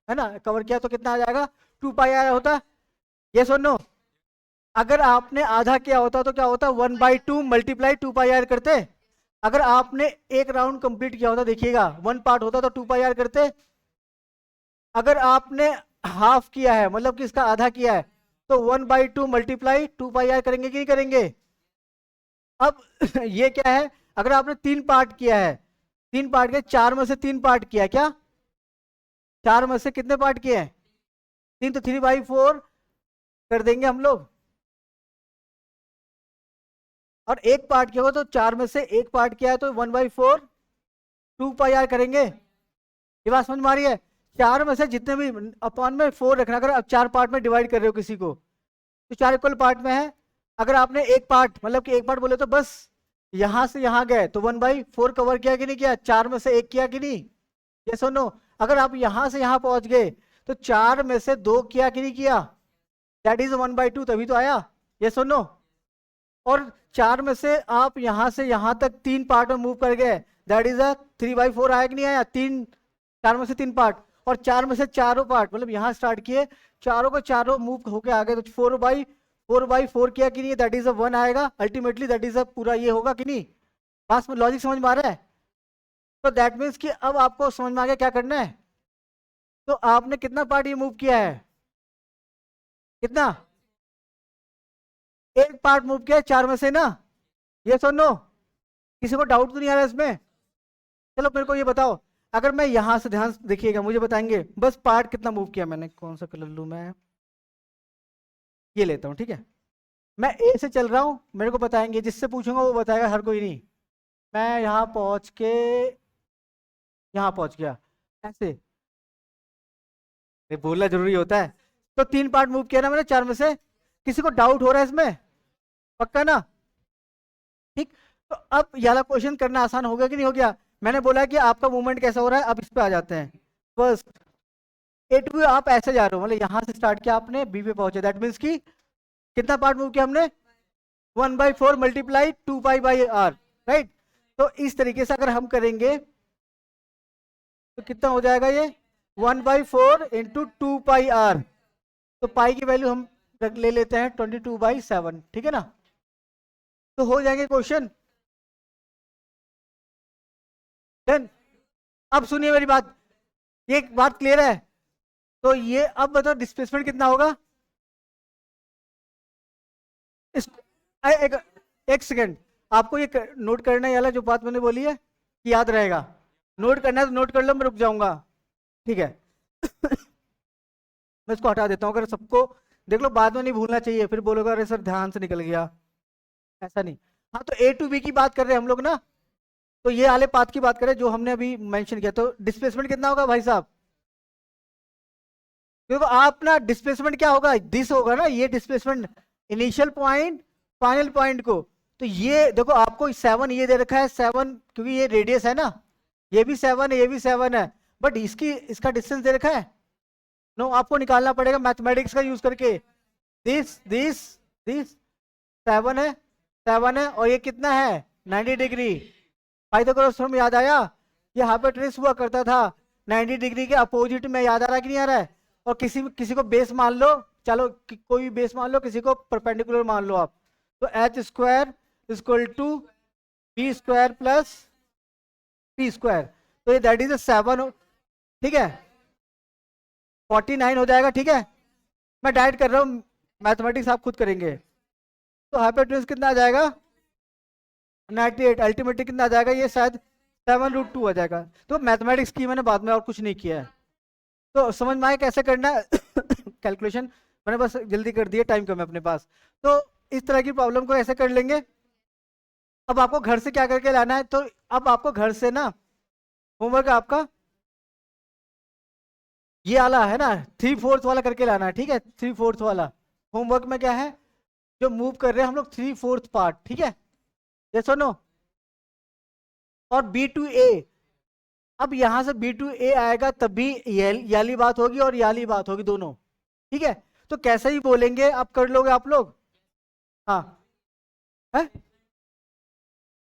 है ना, कवर किया तो कितना आ जाएगा, 2 पाई आर होता। ये सुनो, अगर आपने आधा किया होता तो क्या होता, 1/2 मल्टीप्लाई 2 पाई आर करते। अगर आपने एक राउंड कंप्लीट किया होता, देखिएगा 1 पार्ट होता तो 2 पाई आर करते। अगर आपने हाफ किया है, मतलब कि इसका आधा किया है, तो 1/2 मल्टीप्लाई 2 पाई आर करेंगे कि नहीं करेंगे। अब ये क्या है, अगर आपने 3 पार्ट किया है, 3 पार्ट के 4 में से 3 पार्ट किया है, क्या 4 में से कितने पार्ट किए हैं, 3, तो 3/4 कर देंगे हम लोग। और एक पार्ट किया हो तो 4 में से एक पार्ट किया है तो 1/4 2 पाई आर करेंगे। ये बात समझ में आ रही है। 4 में से जितने भी अपॉन में 4 रखना, अगर आप 4 पार्ट में डिवाइड कर रहे हो किसी को तो 4 इक्वल पार्ट में है। अगर आपने एक पार्ट, मतलब कि एक पार्ट बोले तो बस यहां से यहां गए तो 1/4 कवर किया कि नहीं किया, 4 में से एक किया कि नहीं। ये सुनो, अगर आप यहां से यहां पहुंच गए तो 4 में से 2 किया कि नहीं किया, दैट इज 1/2, तभी तो आया। ये सुनो, और 4 में से यहां तक 3 पार्ट में मूव कर गए, दैट इज अ 3/4 आया कि नहीं आया, 4 में से 3 पार्ट। और 4 में से चारों पार्ट, मतलब यहां स्टार्ट किए, चारों को चारों मूव होके आ गए तो 4/4 किया कि नहीं, दैट इज अ 1 आएगा अल्टीमेटली, दैट इज अ पूरा ये होगा कि नहीं। पास में लॉजिक समझ में आ रहा है। तो दैट मीन्स कि अब आपको समझ में आ गया क्या करना है। तो आपने कितना पार्ट ये मूव किया है, कितना, एक पार्ट मूव किया है 4 में से ना। ये सुनो, किसी को डाउट तो नहीं आ रहा इसमें। चलो मेरे को ये बताओ, अगर मैं यहां से, ध्यान से देखिएगा, मुझे बताएंगे बस पार्ट कितना मूव किया मैंने, कौन सा कलर लूं मैं, ये लेता हूं ठीक है। मैं ए से चल रहा हूं, मेरे को बताएंगे, जिससे पूछूंगा वो बताएगा, हर कोई नहीं। मैं यहां पहुंच के यहां पहुंच गया ऐसे, ये बोलना जरूरी होता है। तो 3 पार्ट मूव किया ना मैंने 4 में से। किसी को डाउट हो रहा है इसमें, पक्का ना, ठीक। तो अब ये वाला क्वेश्चन करना आसान हो गया कि नहीं हो गया। मैंने बोला कि आपका मूवमेंट कैसा हो रहा है, अब इस पे आ जाते हैं। फर्स्ट ए टू बी आप ऐसे जा रहे हो, मतलब यहां से स्टार्ट किया आपने, बी पे पहुंचे, दैट मीन्स कि कितना पार्ट मूव किया हमने, 1/4 मल्टीप्लाई 2 पाई/r, राइट। तो इस तरीके से अगर हम करेंगे तो कितना हो जाएगा ये, 1/4 इंटू 2 पाई/r। तो पाई की वैल्यू हम ले लेते हैं 22/7, ठीक है ना। तो हो जाएंगे क्वेश्चन डन। अब सुनिए मेरी बात, ये एक बात क्लियर है। तो ये अब बताओ डिस्प्लेसमेंट कितना होगा। इस एक सेकेंड, आपको ये नोट करना है, ये वाला जो बात मैंने बोली है कि याद रहेगा। नोट करना है तो नोट कर लो, मैं रुक जाऊंगा, ठीक है। मैं इसको हटा देता हूँ, अगर सबको देख लो, बाद में नहीं भूलना चाहिए, फिर बोलोगे अरे सर ध्यान से निकल गया, ऐसा नहीं। हाँ तो ए टू बी की बात कर रहे हैं हम लोग ना, तो ये वाले पाथ की बात करें जो हमने अभी मेंशन किया। तो डिस्प्लेसमेंट कितना होगा भाई साहब, देखो आप ना, डिस्प्लेसमेंट क्या होगा, दिस होगा ना, ये displacement initial point final point को। तो ये देखो आपको 7 ये दे रखा है, 7 क्योंकि ये रेडियस है ना, ये भी 7 है, ये भी 7 है, बट इसका डिस्टेंस दे रखा है नो, आपको निकालना पड़ेगा मैथमेटिक्स का यूज करके। दिस दिस दिस 7 है, 7 है, और ये कितना है 90 डिग्री। पाइथागोरस थ्योरम याद आया, ये हाइपोटेनस हुआ करता था 90 डिग्री के अपोजिट में, याद आ रहा है कि नहीं आ रहा है। और किसी किसी को बेस मान लो, चलो कोई भी बेस मान लो, किसी को परपेंडिकुलर मान लो आप। तो H square equal to B square plus P square, तो ये दैट इज 7, ठीक है, 49 हो जाएगा, ठीक है। मैं डायरेक्ट कर रहा हूँ, मैथमेटिक्स आप खुद करेंगे। तो हाइपोटेनस कितना आ जाएगा 98, अल्टीमेटली कितना आ जाएगा, ये शायद 7√2 आ जाएगा। तो मैथमेटिक्स की मैंने बाद में, और कुछ नहीं किया है। तो समझ में आया कैसे करना है कैलकुलेशन, मैंने बस जल्दी कर दिया, टाइम कम है अपने पास। तो इस तरह की प्रॉब्लम को ऐसे कर लेंगे। अब आपको घर से क्या करके लाना है, तो अब आपको घर से ना होमवर्क आपका ये वाला है ना, 3/4 वाला करके लाना है, ठीक है। 3/4 वाला होमवर्क में क्या है, जो मूव कर रहे हैं हम लोग 3/4 पार्ट, ठीक है। ये सुनो, और B to A, अब यहां से B to A आएगा तभी ये वाली बात होगी और ये वाली बात होगी दोनों, ठीक है। तो कैसे ही बोलेंगे, आप कर लोगे आप लोग? हाँ है,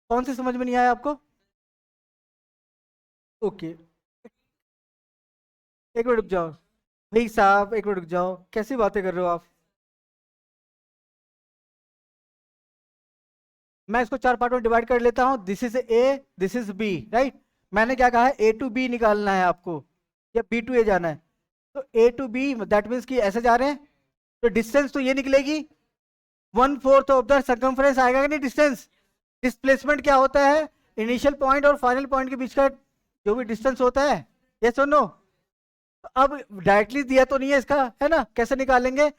कौन सी समझ में नहीं आया आपको? ओके, एक मिनट रुक जाओ भाई साहब, एक मिनट रुक जाओ, कैसी बातें कर रहे हो आप? मैं इसको 4 पार्ट में डिवाइड कर लेता हूं, this is A, this is B, right. मैंने क्या कहा है, A to B निकालना है आपको, या B to A जाना है। तो A to B that means कि ऐसे जा रहे हैं, तो डिस्टेंस तो ये निकलेगी 1/4 ऑफ द सर्कमफ्रेंस आएगा कि नहीं डिस्टेंस। डिस्प्लेसमेंट क्या होता है, इनिशियल पॉइंट और फाइनल पॉइंट के बीच का जो भी डिस्टेंस होता है, यस और नो। अब डायरेक्टली दिया तो नहीं है इसका, है ना, कैसे निकालेंगे?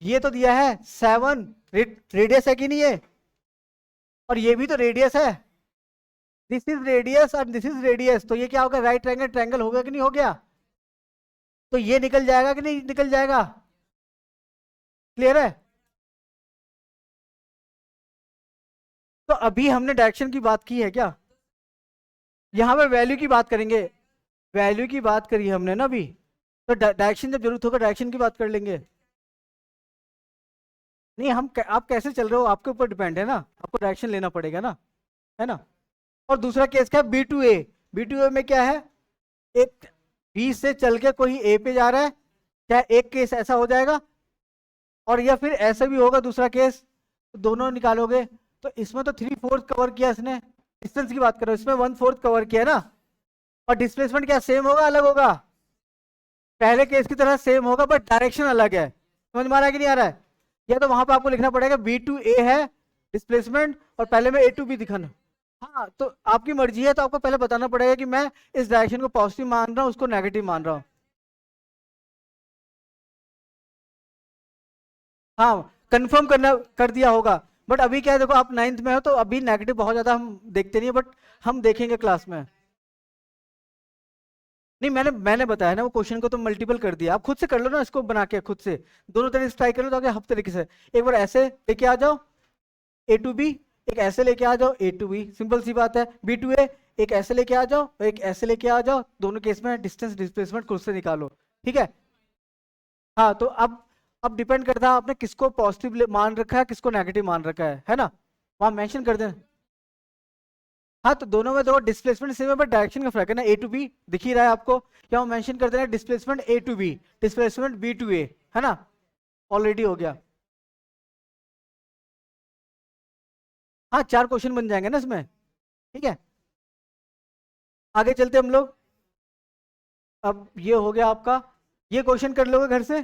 ये तो दिया है 7, रेडियस है कि नहीं है, और ये भी तो रेडियस है, दिस इज रेडियस और दिस इज रेडियस, तो ये क्या होगा, राइट ट्रायंगल ट्रायंगल होगा कि नहीं हो गया? तो ये निकल जाएगा कि नहीं निकल जाएगा? क्लियर है? तो अभी हमने डायरेक्शन की बात की है क्या? यहां पर वैल्यू की बात करेंगे, वैल्यू की बात करी हमने ना अभी। तो डायरेक्शन जब जरूरत होगा डायरेक्शन की बात कर लेंगे। नहीं, आप कैसे चल रहे हो आपके ऊपर डिपेंड है ना, आपको डायरेक्शन लेना पड़ेगा ना, है ना। और दूसरा केस क्या है, B to A। B to A में क्या है, एक बी से चल के कोई ए पे जा रहा है, क्या एक केस ऐसा हो जाएगा, और या फिर ऐसा भी होगा दूसरा केस, तो दोनों निकालोगे। तो इसमें तो 3/4 कवर किया इसने, डिस्टेंस की बात करो, इसमें 1/4 कवर किया ना। और डिस्प्लेसमेंट क्या सेम होगा अलग होगा? पहले केस की तरह सेम होगा, बट डायरेक्शन अलग है। समझ में आ रहा है कि नहीं आ रहा है? या तो वहां पे आपको लिखना पड़ेगा B to A है डिस्प्लेसमेंट, और पहले में A to B दिखाना। हाँ, तो आपकी मर्जी है, तो आपको पहले बताना पड़ेगा कि मैं इस डायरेक्शन को पॉजिटिव मान रहा हूँ, उसको नेगेटिव मान रहा हूँ। हाँ, कंफर्म करना कर दिया होगा। बट अभी क्या है, देखो आप 9th में हो, तो अभी नेगेटिव बहुत ज्यादा हम देखते नहीं है, बट हम देखेंगे क्लास में। नहीं, मैंने बताया ना, वो क्वेश्चन को तो मल्टीपल कर दिया, आप खुद से कर लो ना इसको बना के खुद से, दोनों तरीके से ट्राई कर लो, तो आगे हर तरीके से एक बार ऐसे लेके आ जाओ A to B, एक ऐसे लेके आ जाओ A to B, सिंपल सी बात है। B to A, एक ऐसे लेके आ जाओ और एक ऐसे लेके आ जाओ, दोनों केस में डिस्टेंस डिस्प्लेसमेंट खुद से निकालो, ठीक है। हाँ, तो अब डिपेंड करता है आपने किसको पॉजिटिव मान रखा है, किसको नेगेटिव मान रखा है ना, वहां मेंशन कर दें। हाँ, तो दोनों में देखो डिस्प्लेसमेंट सेम है, बट डायरेक्शन का फर्क है ना। A to B दिख ही रहा है आपको, या वो मेंशन कर देना displacement A to B, displacement B to A, है ना, ऑलरेडी हो गया। हाँ, 4 क्वेश्चन बन जाएंगे ना इसमें, ठीक है। आगे चलते हम लोग। अब ये हो गया आपका, ये क्वेश्चन कर लोगे घर से,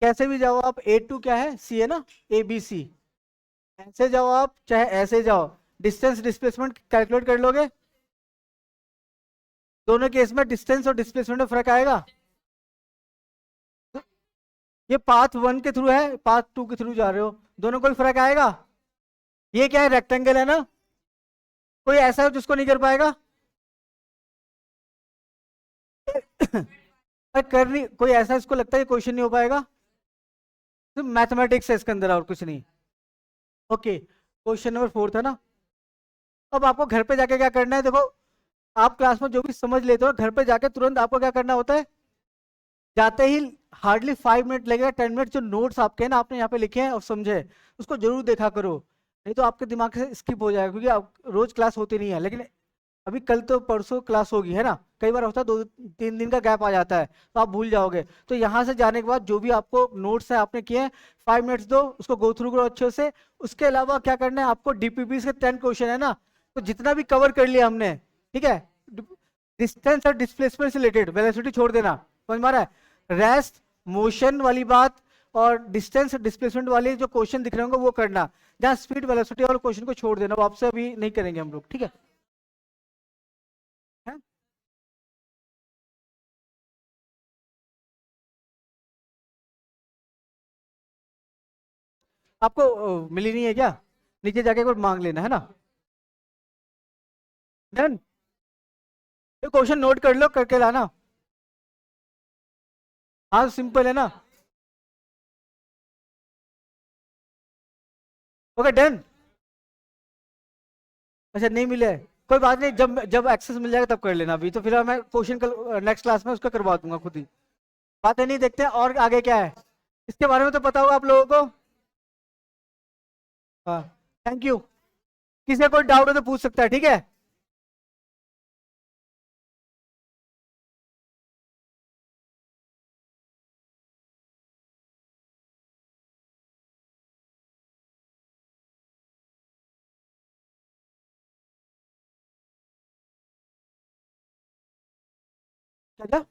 कैसे भी जाओ आप, A2 क्या है, C है ना, ABC, ऐसे जाओ आप चाहे ऐसे जाओ, डिस्टेंस डिस्प्लेसमेंट कैलकुलेट कर लोगे। दोनों केस में डिस्टेंस और डिस्प्लेसमेंट में फर्क आएगा। तो ये पाथ 1 के थ्रू है, पाथ 2 के थ्रू जा रहे हो, दोनों कोई फर्क आएगा? ये क्या है, रेक्टेंगल है ना, कोई ऐसा है जिसको नहीं कर पाएगा? अरे कर नहीं, कोई ऐसा इसको लगता है क्वेश्चन नहीं हो पाएगा? तो मैथमेटिक्स है इसके अंदर और कुछ नहीं। ओके, क्वेश्चन नंबर 4 था ना। अब आपको घर पे जाके क्या करना है, देखो आप क्लास में जो भी समझ लेते हो, घर पे जाके तुरंत आपको क्या करना होता है, जाते ही हार्डली 5 मिनट लगेगा, 10 मिनट, जो नोट्स आपके हैं ना, आपने यहाँ पे लिखे हैं और समझे, उसको जरूर देखा करो, नहीं तो आपके दिमाग से स्किप हो जाएगा, क्योंकि आप रोज क्लास होती नहीं है। लेकिन अभी कल तो परसों क्लास होगी, है ना, कई बार होता है 2-3 दिन का गैप आ जाता है, तो आप भूल जाओगे। तो यहाँ से जाने के बाद जो भी आपको नोट्स है आपने किए हैं, 5 मिनट्स दो, उसको गो थ्रू करो अच्छे से। उसके अलावा क्या करना है आपको, DPP के 10 क्वेश्चन है ना, तो जितना भी कवर कर लिया हमने, ठीक है, डिस्टेंस और डिस्प्लेसमेंट से रिलेटेड, वेलोसिटी छोड़ देना, समझ में आ रहा है, रेस्ट, मोशन वाली बात, और डिस्टेंस डिस्प्लेसमेंट वाले जो क्वेश्चन दिख रहे होंगे वो करना। जहाँ स्पीड वेलोसिटी वाले क्वेश्चन को छोड़ देना, वो आपसे अभी नहीं करेंगे हम लोग, ठीक है। है? आपको मिली नहीं है क्या? नीचे जाके एक बार मांग लेना, है ना? डन। ये क्वेश्चन नोट कर लो, करके लाना। हाँ सिंपल है ना। Okay done. अच्छा नहीं मिले है। कोई बात नहीं, जब जब एक्सेस मिल जाएगा तब कर लेना। अभी तो फिलहाल मैं क्वेश्चन कल नेक्स्ट क्लास में उसका करवा दूंगा खुद ही। बातें नहीं, देखते हैं और आगे क्या है। इसके बारे में तो पता होगा आप लोगों को। हाँ। Thank you. किसी का कोई डाउट हो तो पूछ सकता है, ठीक है। क्या?